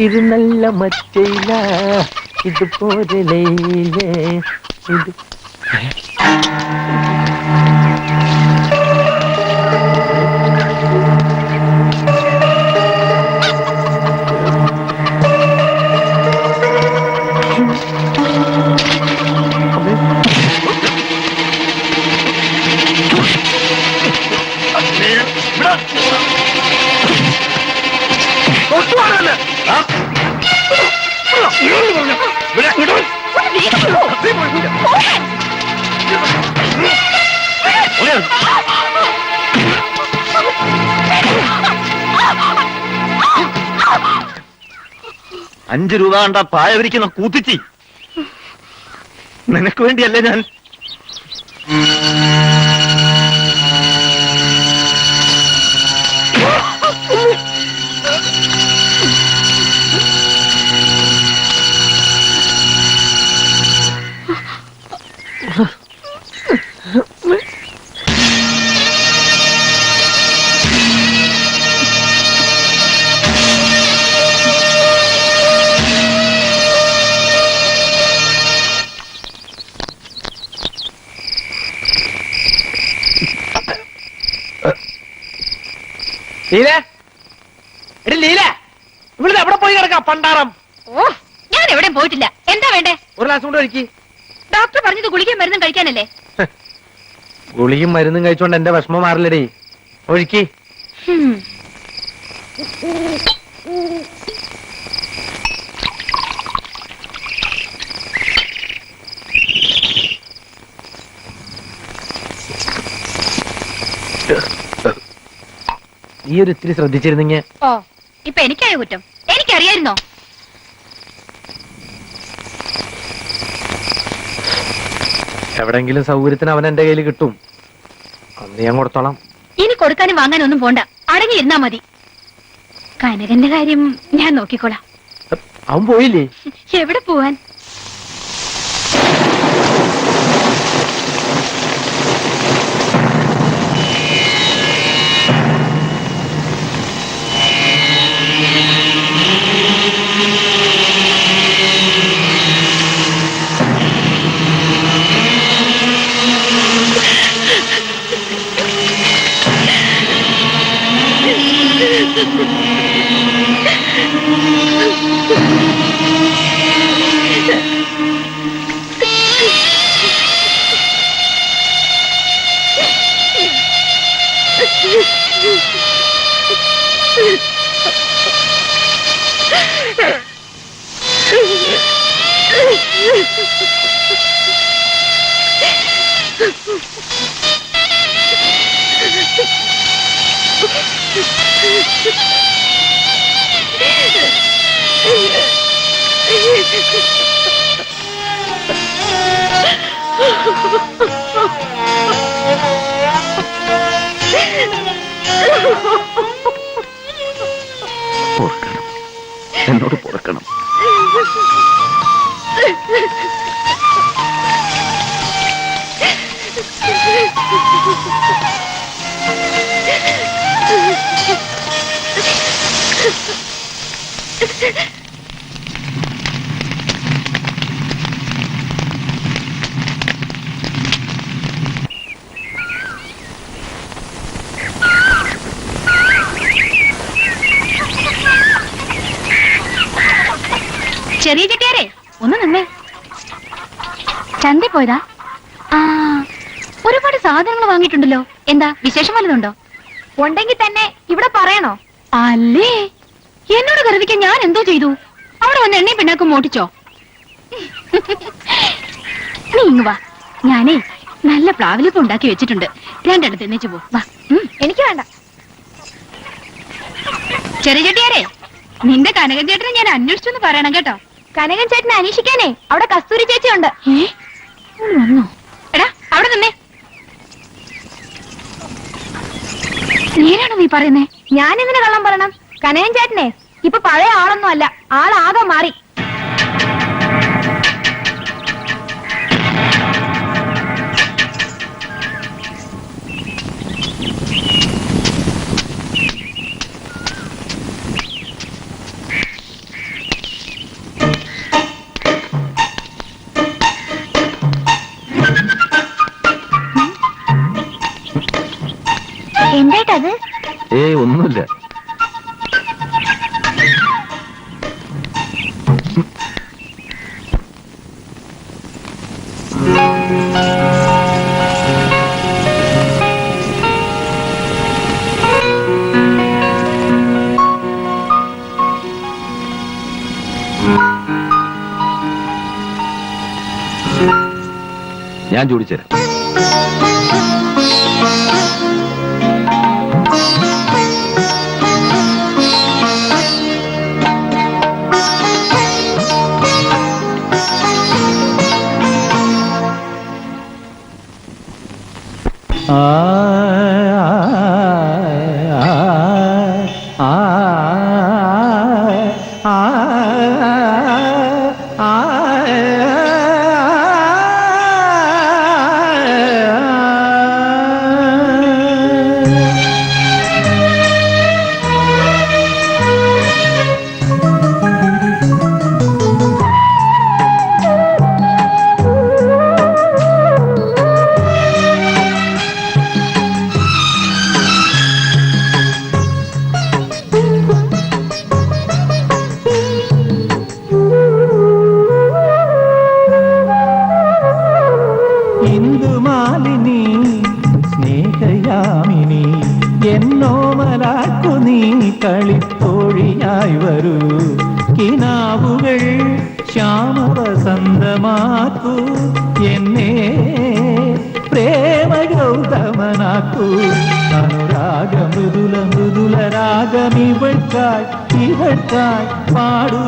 ഇത് നല്ല മറ്റയില, ഇത് പോരെ ലൈലേ, ഇത് $5 കണ്ട പായ വിരിക്കുന്ന കൂത്തിച്ചി. നിനക്ക് വേണ്ടിയല്ലേ ഞാൻ. ലീലേ, എടി ലീലേ, ഇവിടുന്ന് എവിടെ പോയി കിടക്കാം പണ്ടാറം? ഓ, ഞാൻ എവിടെയും പോയിട്ടില്ല. എന്താ വേണ്ടേ? ഒരു ഗ്ലാസ് കൊണ്ട് ഒഴിക്കി. ഡോക്ടർ പറഞ്ഞത് ഗുളികയും മരുന്നും കഴിക്കാനല്ലേ? ഗുളിയും മരുന്നും കഴിച്ചോണ്ട് എന്റെ വിഷമം മാറില്ലടി. ഒഴിക്കി. ഈ ഒരു ഇത്തിരി ശ്രദ്ധിച്ചിരുന്നെങ്കിൽ. ഓ, ഇപ്പൊ എനിക്കായ കുറ്റം. എനിക്കറിയായിരുന്നോ? എവിടെങ്കിലും സൗകര്യത്തിന് അവൻ എന്റെ കയ്യിൽ കിട്ടും. അന്ന് ഞാൻ കൊടുത്തോളാം. ഇനി കൊടുക്കാനും വാങ്ങാനും ഒന്നും പോണ്ട. അടങ്ങിയിരുന്നാ മതി. കനകന്റെ കാര്യം ഞാൻ നോക്കിക്കോളാം. അവൻ പോയില്ലേ? എവിടെ പോവാൻ? പൊറുക്കണം, എന്നോട് പൊറുക്കണം. ചെറിയ ചെട്ടിയാരെ ഒന്ന് നിന്നേ. ചന്തി പോയതാ? ആ, ഒരുപാട് സാധനങ്ങൾ വാങ്ങിയിട്ടുണ്ടല്ലോ. എന്താ വിശേഷം വല്ലതുണ്ടോ? ഉണ്ടെങ്കിൽ തന്നെ ഇവിടെ പറയണോ? അല്ലേ, എന്നോട് കരുതിക്കാൻ ഞാൻ എന്തോ ചെയ്തു? അവിടെ വന്ന് എണ്ണയും പിണ്ണാക്കും മോട്ടിച്ചോ? നീ ഇങ്ങ് വാ. ഞാനേ നല്ല പ്ലാവിലിപ്പ് ഉണ്ടാക്കി വെച്ചിട്ടുണ്ട്. രണ്ടിടത്ത് എന്നിച്ചു പോ. വാ. എനിക്ക് വേണ്ട. ചെറിയ ചെട്ടിയാരെ, നിന്റെ കനകൻ ചേട്ടനെ ഞാൻ അന്വേഷിച്ചു എന്ന് പറയണം കേട്ടോ. കനകൻ ചേട്ടനെ അന്വേഷിക്കാനേ അവിടെ കസ്തൂരി ചേച്ചി ഉണ്ട്. വന്നോ? എടാ, അവിടെ നിന്നേ. നേരാണോ നീ പറയുന്നേ? ഞാൻ എന്തിനു കള്ളം പറയണം? കനകൻ ചേട്ടനെ ഇപ്പൊ പഴയ ആളൊന്നും അല്ല, ആളാകെ മാറി. എന്തായിട്ടത്? ഏയ്, ഒന്നുമില്ല. ഞാൻ ജോലിച്ചേരാം. കളിത്തോഴിയായി വരൂ കിനാവുകൾ ശ്യാമവസന്തമാക്കൂ എന്നെ പ്രേമ ഗൗതമനാക്കൂ അനുരാഗ മൃദുല മൃദുല രാഗം ഇവൾക്കായി പാടൂ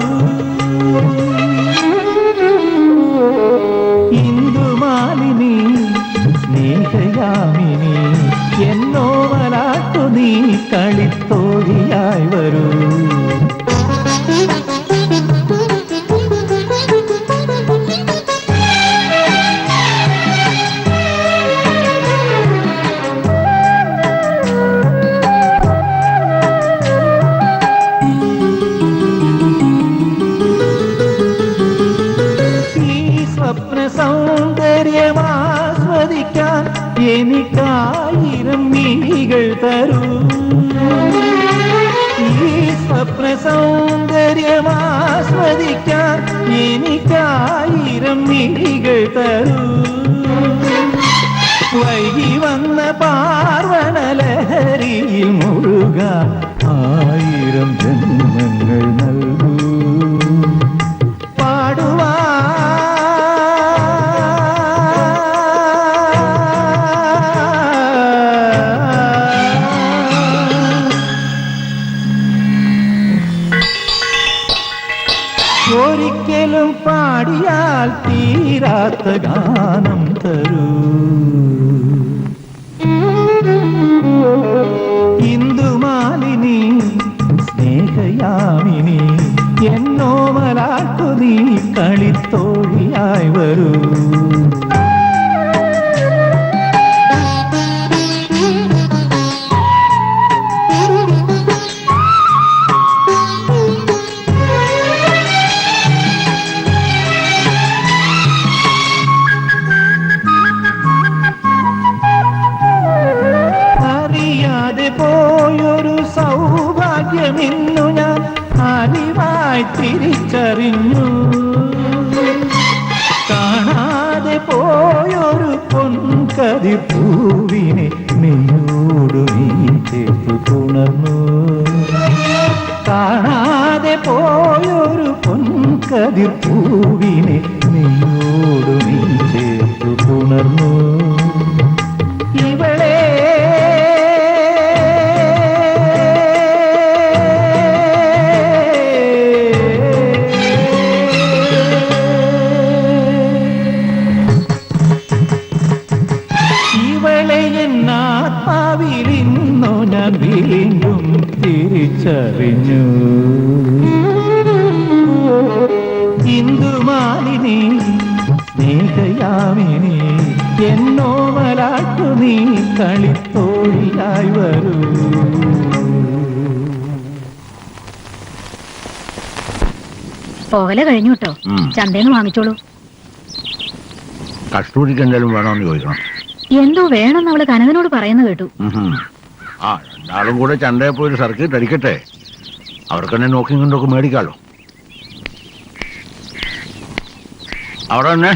ഇന്ദുമാലിനി സ്നേഹയാമിനി എന്നോമലാട്ടു നീ കളിത്തോഴിയായി വരൂ സൗന്ദര്യമാസ്വദിക്കാൻ എനിക്കായിരം മിഴികൾ തരൂ ഈ സ്വപ്ന സൗന്ദര്യമാസ്വദിക്കാൻ എനിക്കായിരം മിഴികൾ തരൂ വൈകി വന്ന പാർവണലഹരിയിൽ മുഴുകാൻ ആയിരം ജന്മങ്ങൾ നൽകൂ പാടുവാ ഒരിക്കലും പാടിയാൽ തീരാത്ത ഗാനം തരൂ ഇന്ദുമാലിനി സ്നേഹയാമിനി എന്നോമലാട്ടു നീ കളിത്തോഴിയായി വരൂ പോയൊരു സൗഭാഗ്യമിന്നു ഞാൻ ആദ്യമായി തിരിച്ചറിഞ്ഞു കാണാതെ പോയൊരു പൊൻകതിർ പൂവിനെ നീയോടു നീ ചേർത്തു പുണർന്നു കാണാതെ പോയൊരു പൊൻകതിർ പൂവിനെ നീയോടു നീ ചേർത്തു പുണർന്നു ഇവളെ ആത്മാവിലിന്നു ഞാൻ വീണ്ടും തിരിച്ചറിഞ്ഞു ഇന്ദുമാലിനി സ്നേഹയാമിനി എന്നോമലാട്ടു നീ കളിത്തോഴിയായി വരൂ പോകല കഴിഞ്ഞു കേട്ടോ ചന്തേന്ന് വാങ്ങിച്ചോളൂ കസ്തൂരിക്ക് എന്തെങ്കിലും വേണമെന്ന് ചോദിക്കണം എന്തോ വേണമെന്ന് അവള് കനകനോട് പറയുന്ന കേട്ടു ആ രണ്ടാളും കൂടെ ചന്തയിൽ പോയി സർക്കിട്ട് അടിക്കട്ടെ അവർക്ക് തന്നെ നോക്കി കൊണ്ടൊക്കെ മേടിക്കാലോ അവിടെ തന്നെ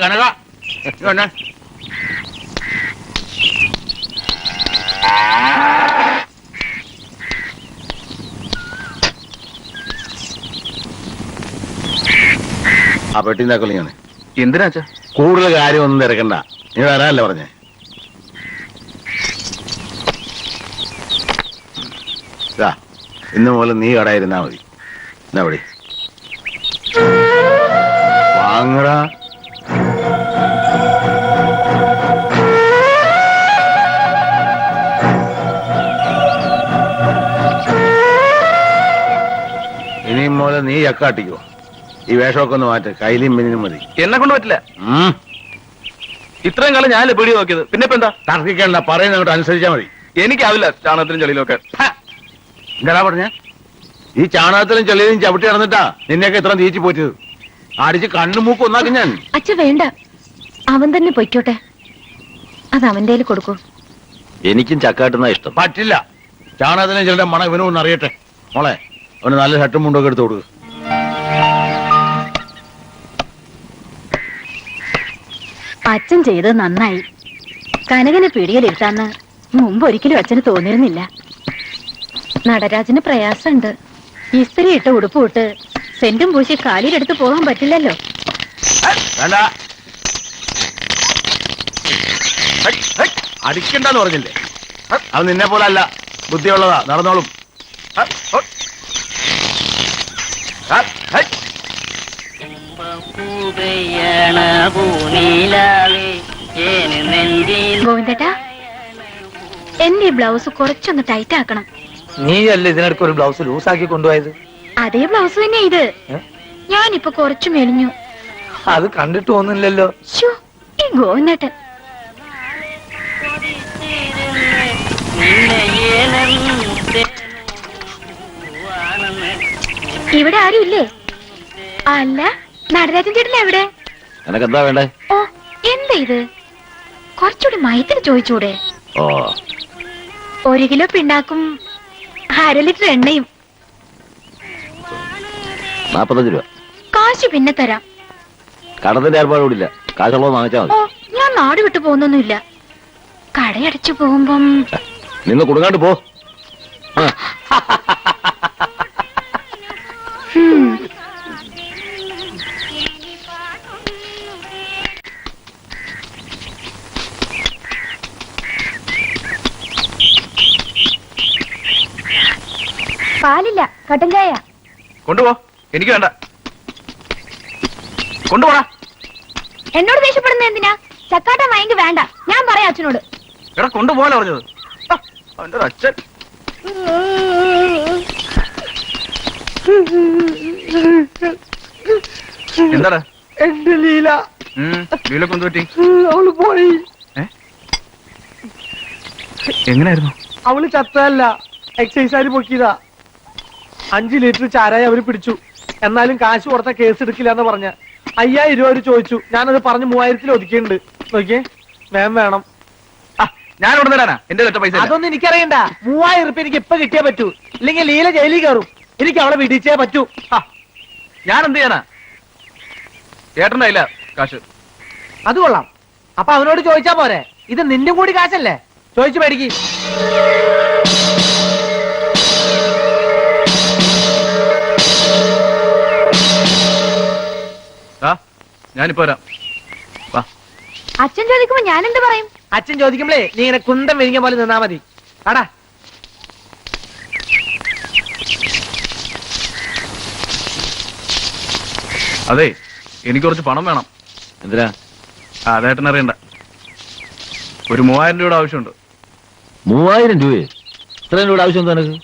കനക വേണ്ട ആ പെട്ടിന്നാക്കളിയാണ് എന്തിനാച്ചാ കൂടുതൽ കാര്യമൊന്നും തിരക്കണ്ട നീ വരാനല്ലേ പറഞ്ഞേ ഇന്ന് മുതൽ നീ കടയിരുന്നാ മതി എന്നാ വിളി വാങ്ങടാ ഇനിയും മുതൽ നീ ചക്കാട്ടിക്കോ ഈ വേഷമൊക്കെ ഒന്ന് മാറ്റ് കയ്യിലും പിന്നിനും മതി എന്നെ കൊണ്ട് പറ്റില്ല ഇത്രയും കാലം ഞാനല്ലേ പിടി നോക്കിയത് പിന്നെ ഇപ്പൊ എന്താ തർക്കിക്കണ്ട പറയുന്ന അങ്ങോട്ട് അനുസരിച്ചാ മതി എനിക്കാവില്ല ചാണകത്തിലും ചെളിയിലൊക്കെ എന്താ പറഞ്ഞ ഈ ചാണകത്തിലും ചെളിയിലും ചവിട്ടി നടന്നിട്ടാ നിന്നെയൊക്കെ ഇത്ര തീച്ചു പോറ്റത് അടിച്ച് കണ്ണു മൂക്ക് ഒന്നാക്കി ഞാൻ അച്ഛ വേണ്ട അവൻ തന്നെ പൊയ്ക്കോട്ടെ അത് അവന്റെ കൊടുക്കൂ എനിക്കും ചക്കാട്ടുന്ന ഇഷ്ടം പറ്റില്ല ചാണകത്തിലും ചെളിയുടെ മണം ഇവനൊന്ന് അറിയട്ടെ മോളെ അവന് നല്ല ഷർട്ടും മുണ്ടൊക്കെ എടുത്ത് കൊടുക്കുക അച്ഛൻ ചെയ്തത് നന്നായി. കനകനെ പീടികയിലിരുത്താന്ന് മുമ്പ് ഒരിക്കലും അച്ഛന് തോന്നിയിരുന്നില്ല. നടരാജന് പ്രയാസമുണ്ട്. ഇസ്ത്രി ഇട്ട് ഉടുപ്പ് ഇട്ട് സെന്റും പൂശി കാലിലെടുത്ത് പോകാൻ പറ്റില്ലല്ലോ. വേണ്ട, അടിക്കണ്ടെന്ന് പറഞ്ഞില്ലേ? അത് നിന്നെ പോലെ അല്ല, ബുദ്ധിയുള്ളതാ, നടന്നോളും. ഗോവിന്ദേട്ടാ, എന്റെ ഈ ബ്ലൗസ് കുറച്ചൊന്ന് ടൈറ്റ് ആക്കണം. നീ അല്ലേ ഇതിനിടയ്ക്ക് ഒരു ബ്ലൗസ് ലൂസാക്കി കൊണ്ടുപോയത്? അതേ ബ്ലൗസ് തന്നെ ഇത്. ഞാനിപ്പോ കുറച്ചു മെലിഞ്ഞു. അത് കണ്ടിട്ട് തോന്നുന്നില്ലല്ലോ. ശ്ശോ, ഈ ഗോവിന്ദേട്ടൻ. ഇവിടെ ആരും ഇല്ലേ? അല്ല, നടരാജൻ ചേട്ടൻ എവിടെ? എനക്കെന്താ വേണ്ടേ? ഓ, എന്താ ഇത്? കുറച്ചുകൂടി മയത്തിന് ചോദിച്ചൂടെ? ഓ, 1 കിലോ പിണ്ണാക്കും 1/2 ലിറ്റർ എണ്ണയും. 45 രൂപ. കാശ് പിന്നെ തരാം. കടത്തിന്റെ ഏർപ്പാടുകൂടില്ല, കാശുള്ളത് വാങ്ങിച്ചാൽ ഓ, മതി. ഞാൻ നാട് വിട്ടു പോകുന്നൊന്നുമില്ല. കടയടച്ചു പോകുമ്പം നിന്ന് കൊടുങ്ങാണ്ട് പോ. ആ. പാലില്ല, കട്ടൻ ചായ. കൊണ്ടുപോ, എനിക്ക് വേണ്ട. കൊണ്ടുപോടാ. എന്നോട് ദേഷ്യപ്പെടുന്ന എന്തിനാ? ചക്കാട്ടൻ വാങ്ങി വേണ്ട, ഞാൻ പറയാം അച്ഛനോട്. എടാ, കൊണ്ടുപോകാനാ പറഞ്ഞത്. അവന്റെ അച്ഛൻ. എന്താടാ? എന്റെ ലീല. ലീല കൊണ്ടുപറ്റി. അവള് പോയി. എങ്ങനായിരുന്നു? അവള് ചത്തല്ല, എക്സൈസുകാര് പൊക്കിയതാ. 5 ലിറ്റർ ചാരായി അവര് പിടിച്ചു. എന്നാലും കാശ് കൊടുത്ത കേസ് എടുക്കില്ല എന്ന് പറഞ്ഞ 5000 രൂപ അവര് ചോദിച്ചു. ഞാനത് പറഞ്ഞ് 3000 ഒതുക്കിയിട്ടുണ്ട്. നോക്കിയേ, വേണം. ഞാൻ ഇവിടെ തരാനാ എന്റെ പൈസ. അതൊന്നും എനിക്കറിയണ്ട. 3000 രൂപ എനിക്ക് ഇപ്പൊ കിട്ടിയേ പറ്റൂ, ഇല്ലെങ്കിൽ ലീല ജയിലിൽ കയറും. എനിക്ക് അവളെ വിടിച്ചേ പറ്റൂ. ഞാൻ എന്ത് ചെയ്യാനാ? ചേട്ടനായില്ല കാശ്. അത് കൊള്ളാം. അപ്പൊ അവനോട് ചോദിച്ചാ പോരെ? ഇത് നിന്റെ കൂടി കാശല്ലേ? ചോദിച്ചു മേടിക്ക്. ഞാനിപ്പോ വരാം. അച്ഛൻ ചോദിക്കുമ്പോ ഞാൻ എന്ത് പറയും? അച്ഛൻ ചോദിക്കുമ്പോഴേ നീ ഇങ്ങനെ കുന്തം വിരിഞ്ഞ പോലെ നിന്നാ മതി. ആടാ, അതെ, എനിക്ക് കുറച്ച് പണം വേണം. എന്തിനാ? അതേട്ടൻ അറിയണ്ട. ഒരു 3000 രൂപയുടെ ആവശ്യമുണ്ട്. 3000 രൂപയെ? ഇത്രയും രൂപയുടെ ആവശ്യം എന്താ നിനക്ക്?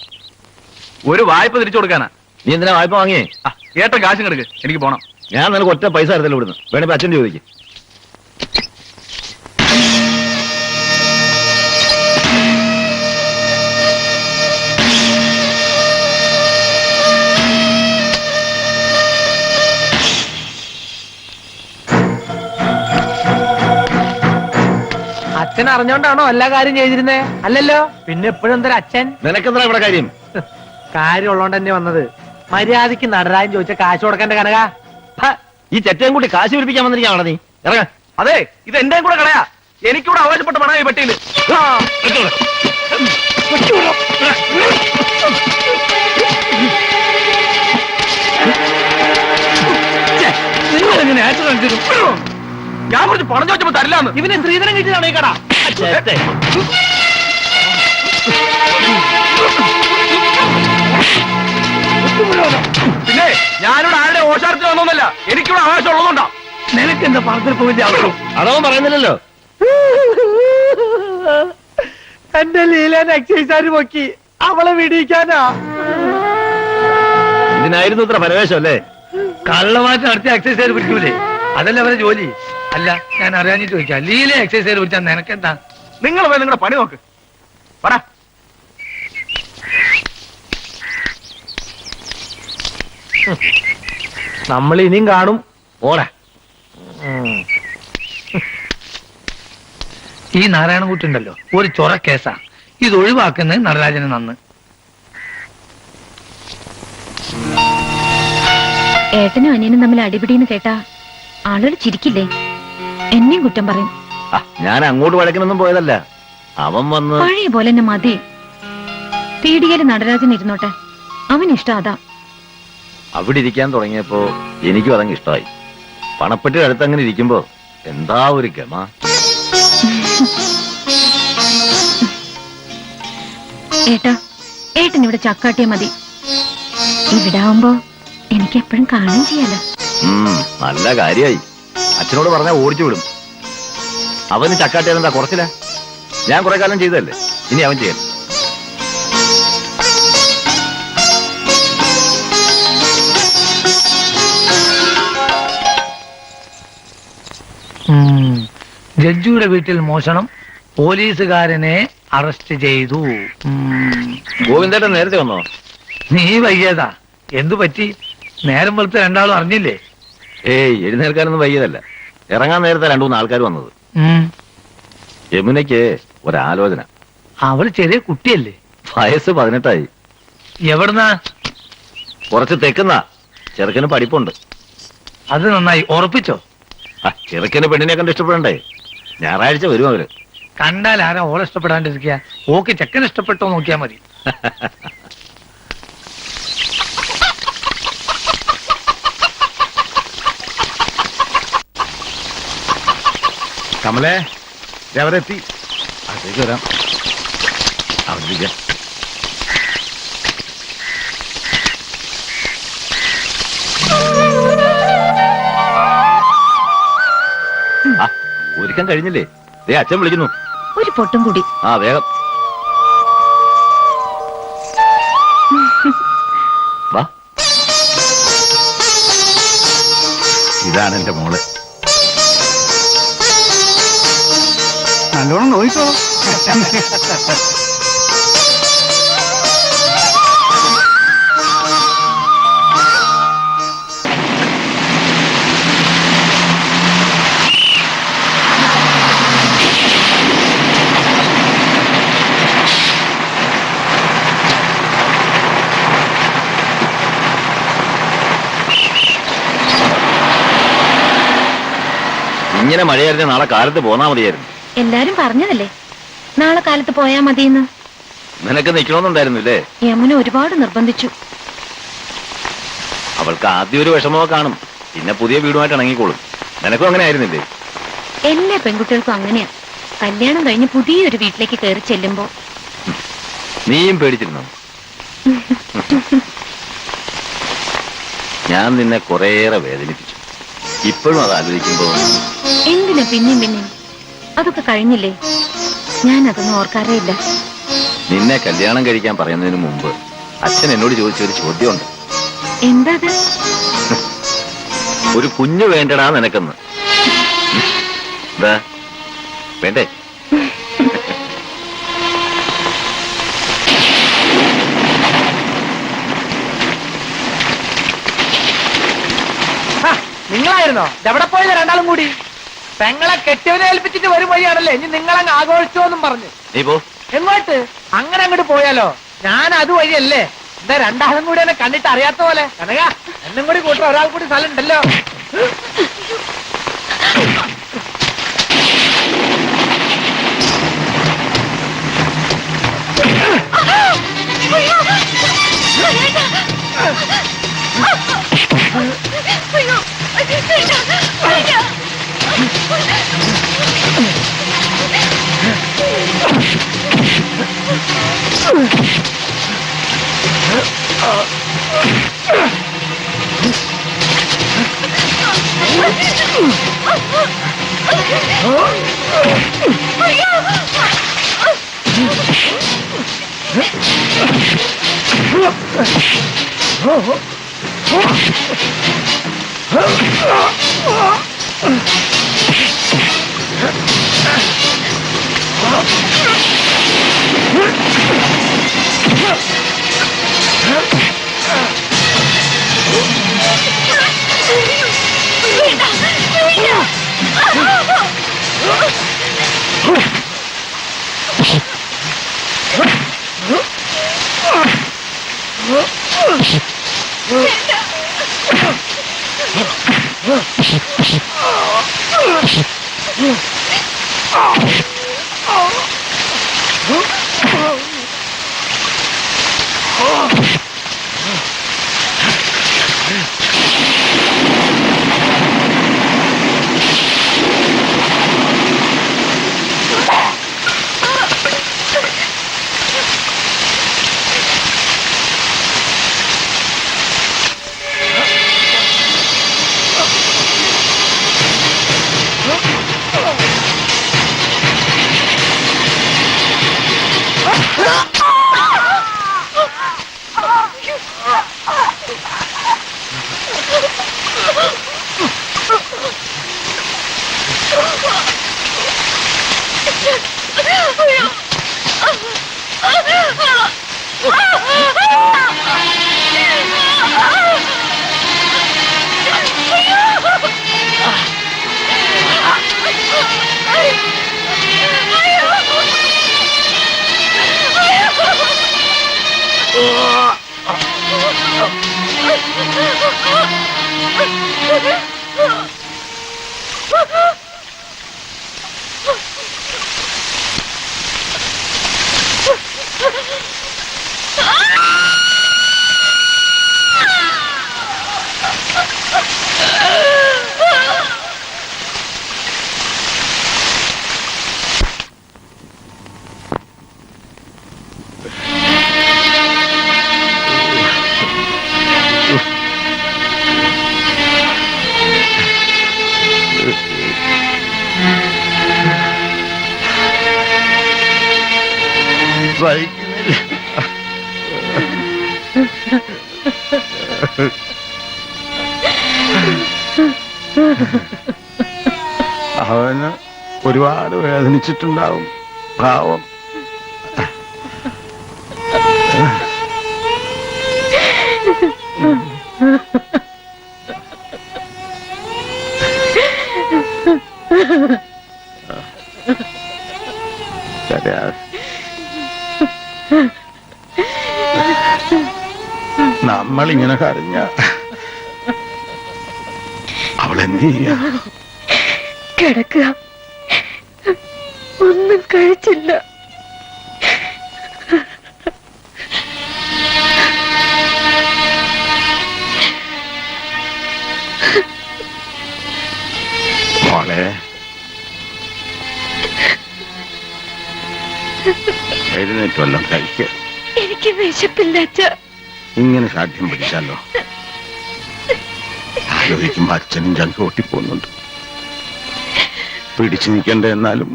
ഒരു വായ്പ തിരിച്ചു കൊടുക്കാനാ. നീ എന്തിനാ വായ്പ വാങ്ങിയേ? ഏട്ടൻ കാശും കിടക്ക്, എനിക്ക് പോണം. ഞാൻ നിനക്ക് ഒറ്റ പൈസ തരത്തില്ല ഇവിടുന്ന്. വേണമെങ്കിൽ അച്ഛൻ ചോദിക്കും. അച്ഛൻ അറിഞ്ഞോണ്ടാണോ എല്ലാ കാര്യം ചെയ്തിരുന്നേ? അല്ലല്ലോ, പിന്നെ എപ്പോഴും എന്തൊരു അച്ഛൻ. നിനക്കെന്താ ഇവിടെ കാര്യം? കാര്യം ഉള്ളോണ്ട് തന്നെ വന്നത്. മര്യാദക്ക് നടരാജൻ ചോദിച്ച കാശ് കൊടുക്കണ്ട കനക. ഈ ചെറ്റയും കൂടി കാശ് പിടിപ്പിക്കാൻ വന്നിരിക്കുകയാണോ നീ? ഇറങ്ങ. അതെ, ഇത് എന്റെ കൂടെ കടയാ. എനിക്കൂടെ അവകാശപ്പെട്ട പണം ഈ പെട്ടിയില്. ഞാൻ കുറച്ച് പണം ചോദിച്ചപ്പോ തരില്ലാന്ന്. ഇവന് സ്ത്രീധനം കിട്ടിയതാണ് ഈ കട. പിന്നെ ഞാനിവിടെ ആരുടെ ഓശാരത്തിൽ വന്നൊന്നല്ല, എനിക്കിവിടെ അവകാശം ഉള്ളതുകൊണ്ടാ. നിനക്ക് എന്താ പണത്തിൽ പോവിന്റെ ആവശ്യം? അതോ പറയുന്നില്ലല്ലോ. എന്റെ ലീലാൻ എക്സൈസുകാര് പൊക്കി, അവളെ വിടിയിക്കാനാ. ഇതിനായിരുന്നു ഇത്ര പരവേശം അല്ലേ? കള്ളമാറ്റം നടത്തിയ എക്സൈസുകാർ പിടിക്കൂലേ? അതല്ല അവരെ ജോലി. അല്ല, ഞാൻ അറിയാഞ്ഞിട്ട് ചോദിക്കാം, ലീല എക്സൈസുകാർ പിടിച്ചാൽ നിനക്കെന്താ? നിങ്ങൾ പോയി നിങ്ങളുടെ പണി നോക്ക്. പറ. നമ്മൾ ഇനിയും കാണും. ഓടാ. ഈ നാരായണൻകുട്ടി ഉണ്ടല്ലോ, ഒരു ചൊറ കേസാ. ഇത് ഒഴിവാക്കുന്നത് നടരാജന് നന്ന്. ഏട്ടനും അനിയനും തമ്മിൽ അടിപിടിന്ന് കേട്ടാ ആളുകൾ ചിരിക്കില്ലേ? എന്നെയും കുറ്റം പറയും. ഞാൻ അങ്ങോട്ട് വഴക്കിനൊന്നും പോയതല്ല. അവൻ വന്ന് പഴയ പോലെ തന്നെ മതി. പീടികയില് നടരാജൻ ഇരുന്നോട്ടെ, അവൻ ഇഷ്ടം അതാ. അവിടെ ഇരിക്കാൻ തുടങ്ങിയപ്പോ എനിക്കും അതങ്ങ് ഇഷ്ടമായി. പണപ്പെട്ടി അടുത്ത് അങ്ങനെ ഇരിക്കുമ്പോ എന്താ ഒരു ഗമ. ഏട്ടാ, ഏട്ടൻ ഇവിടെ ചക്കാട്ടിയ മതി. ഇവിടെ ആവുമ്പോ എനിക്ക് എപ്പോഴും കാണുകയും ചെയ്യാലോ. നല്ല കാര്യായി. അച്ഛനോട് പറഞ്ഞാൽ ഓടിച്ചു വിടും. അവന് ചക്കാട്ടിയാലെന്താ കുറച്ചില്ല? ഞാൻ കുറെ കാലം ചെയ്തതല്ലേ, ഇനി അവൻ ചെയ്യാൻ. ജഡ്ജിയുടെ വീട്ടിൽ മോഷണം, പോലീസുകാരനെ അറസ്റ്റ് ചെയ്തു. ഗോവിന്ദേട്ടൻ നേരത്തെ വന്നോ? നീ വൈകിയതാ. എന്തു പറ്റി? നേരം വെളുത്ത് രണ്ടാളും അറിഞ്ഞില്ലേ? ഏയ്, എഴുന്നേൽക്കാനൊന്നും വൈകിയതല്ല. ഇറങ്ങാൻ നേരത്തെ 2-3 ആൾക്കാർ വന്നത്. യമുനയ്ക്ക് ഒരാലോചന. അവള് ചെറിയ കുട്ടിയല്ലേ? വയസ്സ് 18ആയി. എവിടുന്നാ? കുറച്ച് തെക്കുന്ന. ചെറുക്കന് പഠിപ്പുണ്ട്. അത് നന്നായി. ഉറപ്പിച്ചോ? ചെറുക്കന് പെണ്ണിനെ കണ്ട് ഇഷ്ടപ്പെടണ്ടേ? ഞായറാഴ്ച വരും അവര്. കണ്ടാൽ ആരാ ഓളെ ഇഷ്ടപ്പെടാണ്ടിരിക്കുക? ഓക്കെ, ചെക്കൻ ഇഷ്ടപ്പെട്ടോ നോക്കിയാ മതി. കമലേ, അവരെത്തി. അതേക്ക് വരാം. അവിടെ ഒരുക്കം കഴിഞ്ഞില്ലേ? ദേ അച്ഛൻ വിളിക്കുന്നു. ഒരു പൊട്ടും കൂടി. വേഗം വാ. ഇതാണ് എന്റെ മോള്. നല്ലോണം നോയിക്കോ. ഇങ്ങനെ മഴയായിരുന്നു നാളെ കാലത്ത് പോന്നാ മതിയായിരുന്നു. എല്ലാരും പറഞ്ഞതല്ലേ നാളെ കാലത്ത് പോയാ മതിയെന്ന്. നിനക്ക് നിൽക്കണമെന്നുണ്ടായിരുന്നില്ലേ? യമുന ഒരുപാട് നിർബന്ധിച്ചു. അവൾക്ക് ആദ്യം ഒരു വിഷമമോ കാണും, പിന്നെ പുതിയ വീടുമായിട്ട് ഇണങ്ങിക്കോളും. നിനക്കും അങ്ങനെ ആയിരുന്നില്ലേ? എല്ലാ പെൺകുട്ടികൾക്കും അങ്ങനെയാ. കല്യാണം കഴിഞ്ഞ് പുതിയൊരു വീട്ടിലേക്ക് കയറി ചെല്ലുമ്പോ. നീയും പേടിച്ചിരുന്നോ? ഞാൻ നിന്നെ കുറേയേറെ വേദനിപ്പിച്ചു. ഇപ്പോഴും അത് ആലോചിക്കുമ്പോ എന്തിനാ പിന്നെയും പിന്നെയും? അതൊക്കെ കഴിഞ്ഞില്ലേ? ഞാൻ അതൊന്നും ഓർക്കാറേ ഇല്ല. നിന്നെ കല്യാണം കഴിക്കാൻ പറയുന്നതിന് മുമ്പ് അച്ഛൻ എന്നോട് ചോദിച്ചൊരു ചോദ്യമുണ്ട്. എന്താ? ഒരു കുഞ്ഞു വേണ്ടടാ നിനക്കെന്ന്. എന്താ വേണ്ടേ? നിങ്ങളായിരുന്നോ? എവിടെ പോയില്ല രണ്ടാളും കൂടി? പെങ്ങളെ കെട്ടിയവനെ ഏൽപ്പിച്ചിട്ട് വരും വഴിയാണല്ലേ ഇനി നിങ്ങളങ്ങ് ആഘോഷിച്ചോന്നും പറഞ്ഞു. നീ പോ. എങ്ങോട്ട്? അങ്ങനെ അങ്ങോട്ട് പോയാലോ? ഞാൻ അത് വഴിയല്ലേ. എന്താ രണ്ടാളും കൂടി എന്നെ കണ്ടിട്ട് അറിയാത്ത പോലെ? കനക, എന്നും കൂടി കൂട്ടർ ഒരാൾ കൂടി സ്ഥലം ഉണ്ടല്ലോ. അവന് ഒരുപാട് വേദനിച്ചിട്ടുണ്ടാവും പാവം. നമ്മളിങ്ങനെ കരഞ്ഞ അവളെന്ത് ചെയ്യാ? കിടക്കുക, ഒന്നും കഴിച്ചില്ല. മോളെ എഴുന്നേറ്റ് വല്ലതും കഴിക്ക. എനിക്ക് വിശപ്പില്ല അച്ഛാ. ഇങ്ങനെ സാധ്യം പിടിച്ചാലോ? ആലോചിക്കുമ്പോ അച്ഛനും ചങ്ക് പൊട്ടിപ്പോകുന്നുണ്ട്. പിടിച്ചു നിൽക്കണ്ട. എന്നാലും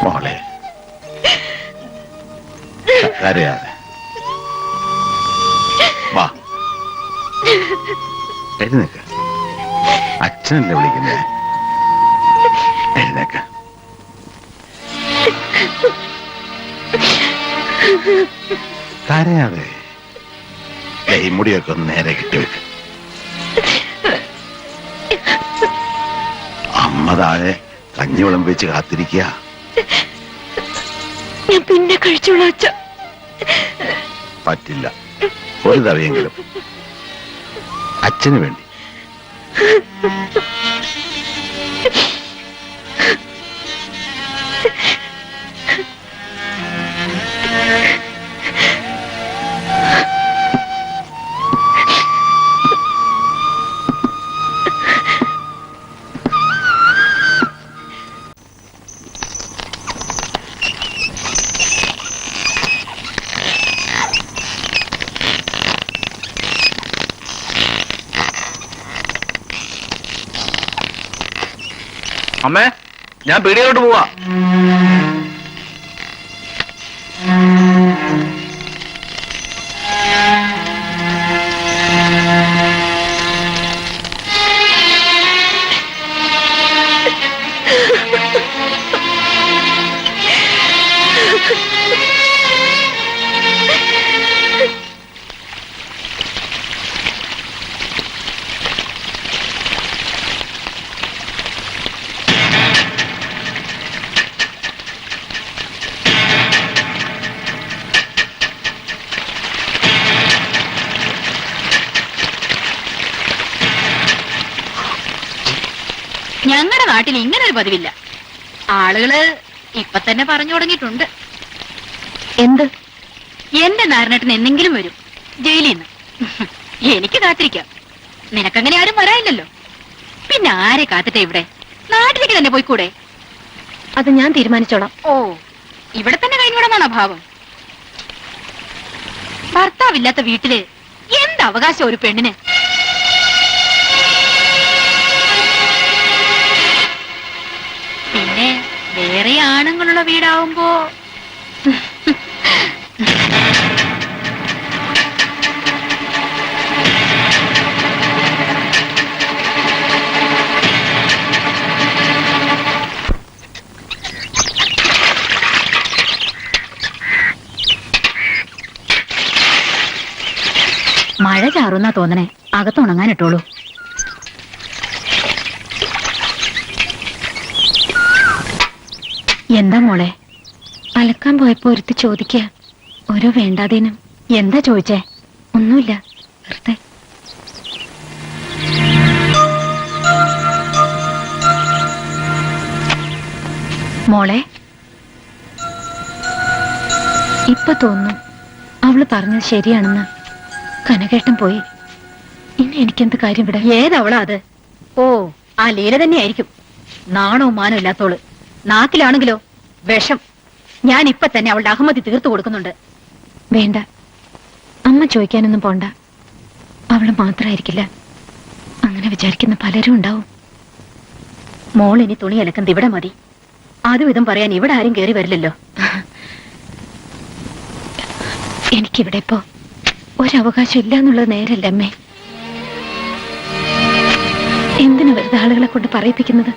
മോളെ കരയാതെ വാ, എഴുന്നേക്ക. അച്ഛനല്ലേ വിളിക്കുന്നേ? എഴുന്നേക്ക. കരയാതെ. ഈ മുടിയൊക്കെ ഒന്ന് നേരെ കെട്ടിവെക്ക്. അമ്മ താഴെ കഞ്ഞിവെള്ളം വെച്ച് കാത്തിരിക്കുക. ഞാൻ പിന്നെ കഴിച്ചോളാം അച്ഛ. പറ്റില്ല, ഒരു തവയെങ്കിലും അച്ഛന് വേണ്ടി. അമ്മേ, ഞാൻ പീടികയിലോട്ട് പോവാ. ഞങ്ങളുടെ നാട്ടിൽ ഇങ്ങനെ ഒരു പതിവില്ല. ആളുകള് ഇപ്പൊ തന്നെ പറഞ്ഞു തുടങ്ങിയിട്ടുണ്ട്. എന്ത്? എന്റെ നാരനേട്ടൻ എന്തെങ്കിലും വരും ജയിലിൽ നിന്ന്. എനിക്ക് കാത്തിരിക്കാം. നിനക്കങ്ങനെ ആരും വരാനില്ലല്ലോ. പിന്നെ ആരെ കാത്തിട്ടെ ഇവിടെ? നാട്ടിലേക്ക് തന്നെ പോയിക്കൂടെ? അത് ഞാൻ തീരുമാനിച്ചോളാം. ഓ, ഇവിടെ തന്നെ കഴിഞ്ഞൂടെന്നാണോ ഭാവം? ഭർത്താവില്ലാത്ത വീട്ടില് എന്ത് അവകാശം ഒരു പെണ്ണിന്? പിന്നെ വേറെ ആണുങ്ങളുള്ള വീടാവുമ്പോ മഴ ചാറുന്നാ തോന്നണേ. അകത്തുണങ്ങാനിട്ടോളൂ. എന്താ മോളെ? അലക്കാൻ പോയപ്പോ ഒരുത്തി ചോദിക്കുക, ഓരോ വേണ്ടാതീനും. എന്താ ചോദിച്ചേ? ഒന്നുമില്ല, വെറുതെ. മോളെ, ഇപ്പൊ തോന്നുന്നു അവള് പറഞ്ഞത് ശരിയാണെന്ന്. കനകേട്ടൻ പോയി. ഇനി എനിക്കെന്ത് കാര്യം ഇവിടെ? ഏതവളാ അത്? ഓ, ആ ലീല തന്നെയായിരിക്കും. നാണോ മാനോ ഇല്ലാത്തോള്. നാക്കിലാണെങ്കിലോ വിഷം. ഞാൻ ഇപ്പൊ തന്നെ അവളുടെ അഹമ്മതി തീർത്തു കൊടുക്കുന്നുണ്ട്. വേണ്ട, അമ്മ ചോദിക്കാനൊന്നും പോണ്ട. അവള് മാത്രമായിരിക്കില്ല, അങ്ങനെ വിചാരിക്കുന്ന പലരും ഉണ്ടാവും. മോൾ ഇനി തുണി അലക്കുന്നത് ഇവിടെ മതി. അതും ഇതും പറയാൻ ഇവിടെ ആരും കയറി വരില്ലല്ലോ. എനിക്കിവിടെ ഇപ്പോ ഒരവകാശം ഇല്ല എന്നുള്ളത് നേരല്ല അമ്മേ. എന്തിനു വെറുതെ ആളുകളെ കൊണ്ട് പറയിപ്പിക്കുന്നത്?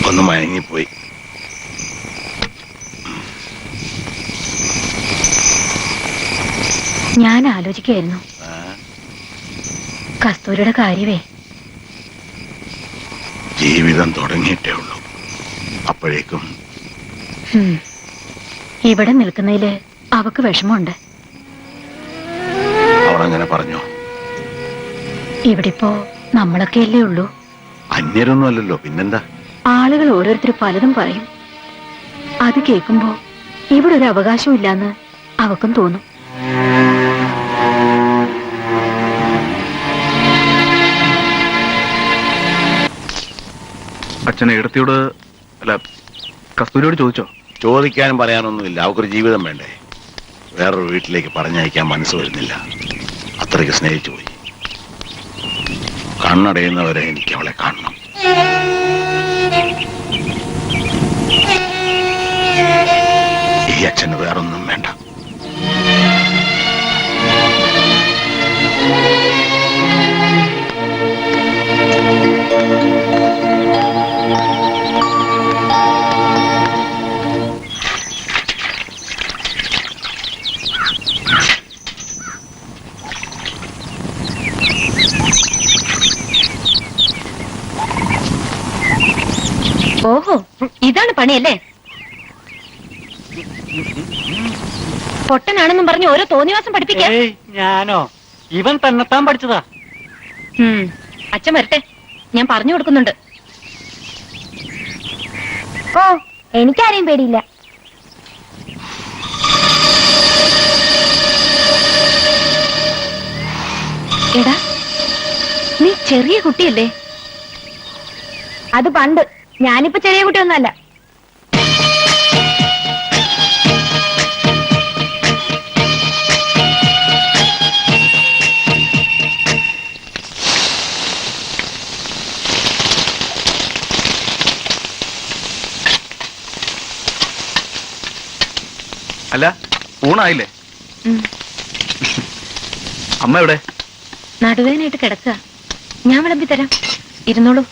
ഒന്ന് മയങ്ങിപ്പോയി. ഞാൻ ആലോചിക്കായിരുന്നു കസ്തൂരിയുടെ കാര്യമേ. ജീവിതം തുടങ്ങിയിട്ടേ ഉള്ളൂ. അപ്പോഴേക്കും ഇവിടെ നിൽക്കുന്നതില് അവക്ക് വിഷമമുണ്ട്. അവളങ്ങനെ പറഞ്ഞോ? ഇവിടിപ്പോ നമ്മളൊക്കെയല്ലേ ഉള്ളൂ. അന്യരൊന്നും അല്ലല്ലോ, പിന്നെന്താ? ആളുകൾ ഓരോരുത്തർ പലതും പറയും. അത് കേൾക്കുമ്പോ ഇവിടെ ഒരു അവകാശവും ഇല്ലാന്ന് അവക്കും തോന്നും. അച്ഛനെ ഇടത്തിയോട് അല്ല കസ്തൂരിയോട് ചോദിച്ചോ? ചോദിക്കാനും പറയാനൊന്നുമില്ല. അവക്കൊരു ജീവിതം വേണ്ടേ? വേറൊരു വീട്ടിലേക്ക് പറഞ്ഞയക്കാൻ മനസ്സ് വരുന്നില്ല. അത്രയ്ക്ക് സ്നേഹിച്ചു പോയി. കണ്ണടയുന്നവരെ എനിക്ക് അവളെ കാണണം. ഈ അച്ഛന് വേറൊന്നും വേണ്ട. ഓഹോ, ഇതാണ് പണിയല്ലേ? പൊട്ടനാണെന്നും പറഞ്ഞ് ഓരോ തോന്നിവാസം പഠിപ്പിക്കാം. ഞാനോ? ഇവൻ തന്നെത്താൻ പഠിച്ചതാ. അച്ഛൻ വരട്ടെ, ഞാൻ പറഞ്ഞു കൊടുക്കുന്നുണ്ട്. ഓ, എനിക്കാരെയും പേടിയില്ല. എടാ, നീ ചെറിയ കുട്ടിയല്ലേ? അത് പണ്ട്. ഞാനിപ്പോ ചെറിയ കുട്ടിയൊന്നുമല്ല. അല്ല, ഊണായില്ലേ? അമ്മ എവിടെ? നടുവേനായിട്ട് കിടക്കുക. ഞാൻ വിളമ്പി തരാം, ഇരുന്നോളൂ.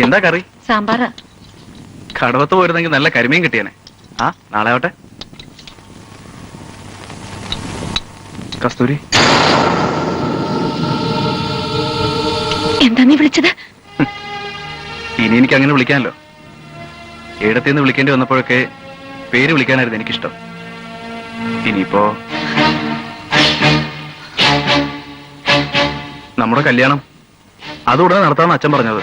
എന്താ കറി? സാമ്പാറാ. കടവത്ത് പോയിരുന്നെങ്കിൽ നല്ല കരിമീൻ കിട്ടിയനെ. ആ നാളെ ആവട്ടെ. കസ്തൂരി, എന്താ നീ വിളിച്ചത്? ഇനി എനിക്ക് അങ്ങനെ വിളിക്കാനല്ലോ. ഏടത്തിന്ന് വിളിക്കേണ്ടി വന്നപ്പോഴൊക്കെ പേര് വിളിക്കാനായിരുന്നു എനിക്കിഷ്ടം. ഇനിയിപ്പോ നമ്മുടെ കല്യാണം അതുടനെ നടത്താമെന്ന് അച്ഛൻ പറഞ്ഞത്.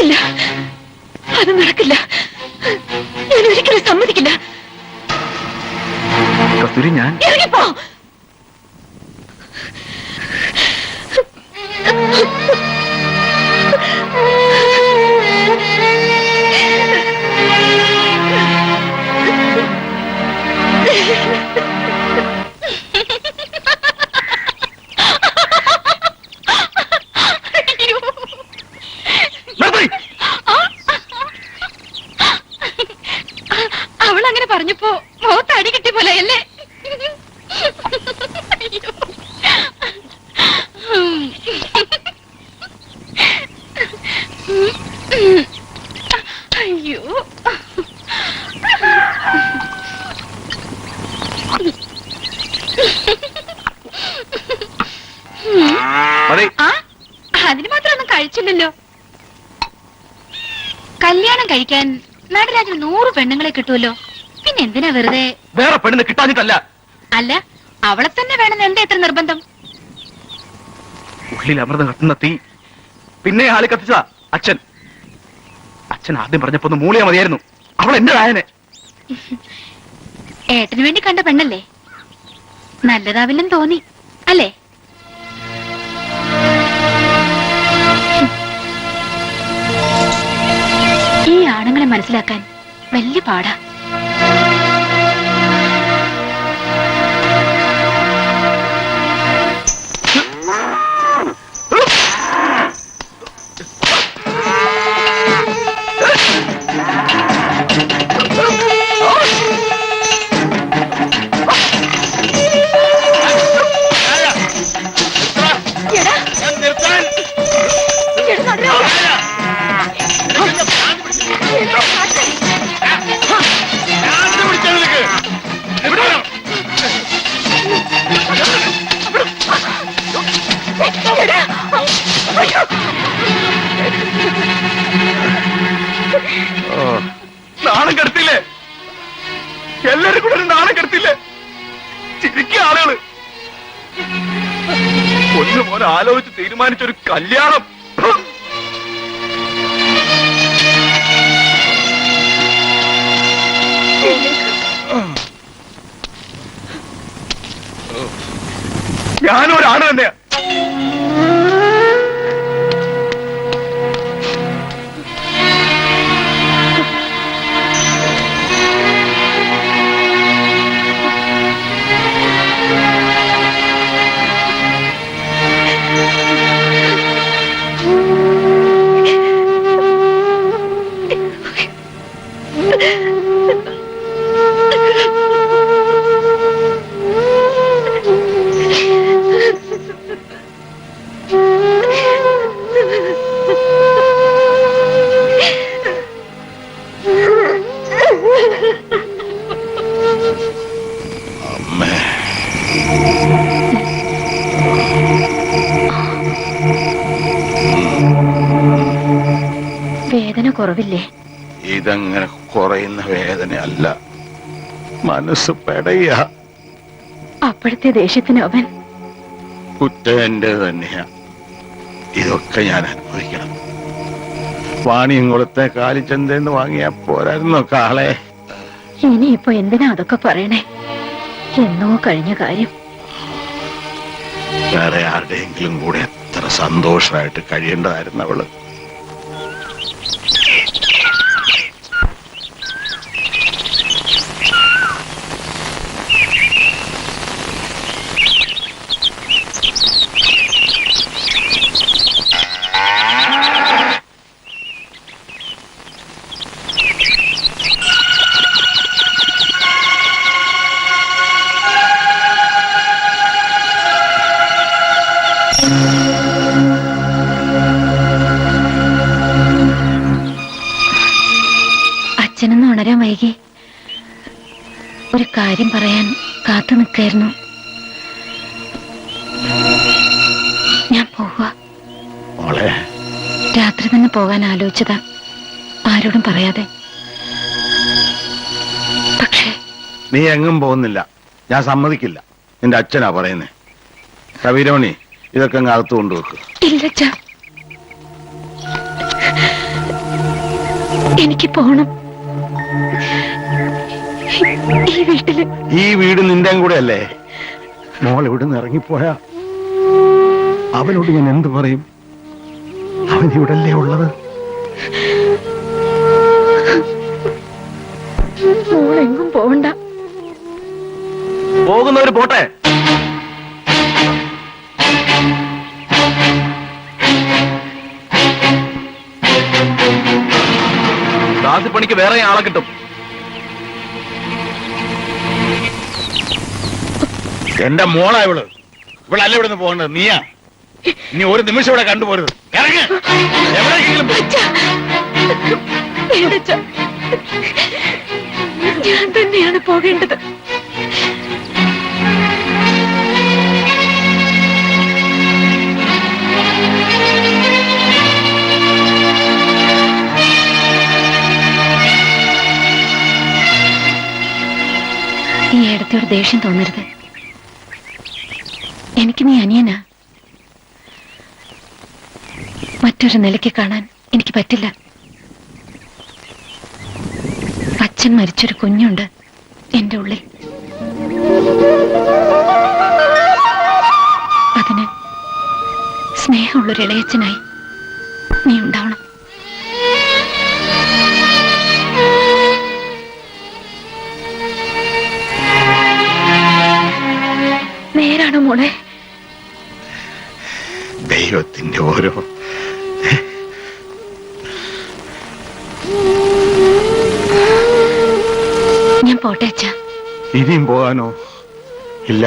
ഇല്ല, അത് നടക്കില്ല. ഞാൻ ഒരിക്കലും സമ്മതിക്കില്ല. കസ്തൂരി, ഞാൻ ഇറങ്ങിപ്പോ. അവളങ്ങനെ പറഞ്ഞപ്പോ മുഖത്ത് അടി കിട്ടിയ പോലെ അല്ലേ? അയ്യോ, അതിന് മാത്രം ഒന്നും കഴിച്ചില്ലല്ലോ. കല്യാണം കഴിക്കാൻ നടരാജന് 100 പെണ്ണുങ്ങളെ കിട്ടുമല്ലോ. പിന്നെ എന്തിനാ വെറുതെ? വേറെ പെണ്ണിനെ കിട്ടാഞ്ഞിട്ടല്ല. അല്ല, അവളെ തന്നെ വേണമെന്ന് എന്താ എത്ര നിർബന്ധം? ഉള്ളിൽ അമൃതം കത്തുന്ന തീ പിന്നെ ആളി കത്തിച്ച അച്ഛൻ. അച്ഛൻ ആദ്യം പറഞ്ഞപ്പോ ഒന്ന് മൂളിയാ മതിയായിരുന്നു. അവൾ എന്റെ രായനെ. ഏട്ടന് വേണ്ടി കണ്ട പെണ്ണല്ലേ, നല്ലതാവില്ലെന്ന് തോന്നി അല്ലേ? ഈ ആണുങ്ങളെ മനസ്സിലാക്കാൻ വലിയ പാടാ. നാണം കെടുത്തില്ലേ? എല്ലാരും കൂടെ നാണം കെടുത്തില്ലേ? ചിരിക്കുക ആളുകള്. ഒന്നുപോലെ ആലോചിച്ച് തീരുമാനിച്ചൊരു കല്യാണം. ഞാനും ഒരാണ് തന്നെയാ. വേദന കുറവില്ലേ? ഇതങ്ങനെ കുറയുന്ന വേദനയല്ല, മനസ്സ് പെടയ. അപ്പോഴത്തെ ദേഷ്യത്തിന് അവൻ കുറ്റം എന്റെ തന്നെയാ. ഇതൊക്കെ ഞാൻ അനുഭവിക്കണം. വാണിയംകുളത്തെ കാലിച്ചന്തന്ന് വാങ്ങിയാ പോരായിരുന്നോ കാളെ? ഇനിയിപ്പോ എന്തിനാ അതൊക്കെ പറയണേ? എന്നോ കഴിഞ്ഞ കാര്യം. വേറെ ആരുടെയെങ്കിലും കൂടെ എത്ര സന്തോഷമായിട്ട് കഴിയേണ്ടതായിരുന്നു അവള്. അച്ഛനൊന്നും ഉണരാൻ വൈകി. ഒരു കാര്യം പറയാൻ കാത്തു നിൽക്കായിരുന്നു. ഞാൻ പോവാ. മോളെ, രാത്രി തന്നെ പോകാൻ ആലോചിച്ചതാ, ആരോടും പറയാതെ. പക്ഷേ നീ എങ്ങും പോകുന്നില്ല, ഞാൻ സമ്മതിക്കില്ല. നിന്റെ അച്ഛനാ പറയുന്നേ. കവിരമണി, ഇതൊക്കെ അങ്ങ് അകത്ത് കൊണ്ടുവെക്ക്. ഇല്ല, എനിക്ക് പോണം. ഈ വീട്ടില്, ഈ വീട് നിന്റെ കൂടെ അല്ലേ? മോൾ ഇവിടുന്ന് ഇറങ്ങിപ്പോയാ അവനോട് ഞാൻ എന്ത് പറയും? അവൻ ഇവിടല്ലേ ഉള്ളത്? മോളെങ്ങും പോവണ്ട. പോകുന്നവര് പോട്ടെ. ദാസിപ്പണിക്ക് വേറെ ആളെ കിട്ടും. എന്റെ മോളാ ഇവള്. ഇവളല്ല ഇവിടുന്ന് പോകേണ്ടത്, നീയാ. ഇനി ഒരു നിമിഷം ഇവിടെ കണ്ടുപോരുത്. ഇറങ്ങ്. എവിടെയെങ്കിലും പോ. ഞാൻ തന്നെയാണ് പോകേണ്ടത്. ഈ ഏടത്തിയോട് ദേഷ്യം തോന്നരുത്. എനിക്ക് നീ അനിയനാ. മറ്റൊരു നിലയ്ക്ക് കാണാൻ എനിക്ക് പറ്റില്ല. അച്ഛൻ മരിച്ചൊരു കുഞ്ഞുണ്ട് എന്റെ ഉള്ളിൽ. അതിന് സ്നേഹമുള്ളൊരു ഇളയച്ചനായി നീ ഉണ്ടാവണം. നേരാണോ മോളെ? ദൈവത്തിന്റെ ഓരോ ഞാൻ പോട്ടെ അച്ഛാ. ഇനിയും പോകാനോ? ഇല്ല.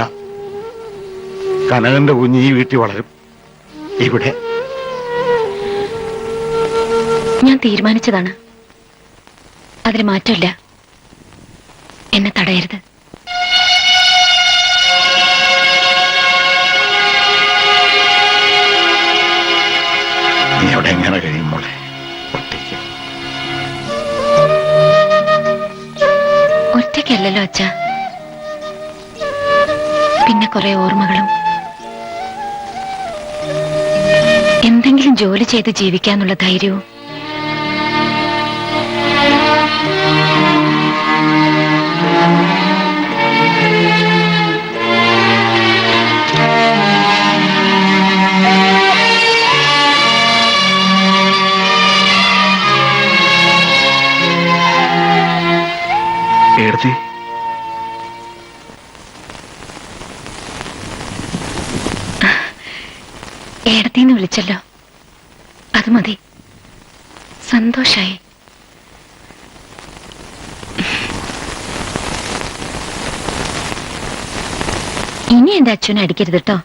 കനകന്റെ കുഞ്ഞ് ഈ വീട്ടിൽ വളരും. ഇവിടെ ഞാൻ തീരുമാനിച്ചതാണ്. അതിൽ മാറ്റമില്ല. എന്നെ തടയരുത്. നീ അവിടെ എങ്ങനെ കഴിയും മോളെ? ഒറ്റയ്ക്ക്. ഒറ്റയ്ക്കല്ലല്ലോ അച്ഛാ. പിന്നെ കുറെ ഓർമ്മകളും. എന്തെങ്കിലും ജോലി ചെയ്ത് ജീവിക്കാന്നുള്ള ധൈര്യവും. ഏടത്തി, ഏടത്തിന്ന് വിളിച്ചല്ലോ, അത് മതി. സന്തോഷായി. ഇനി എന്റെ അച്ഛനെ അടിക്കരുത് കേട്ടോ.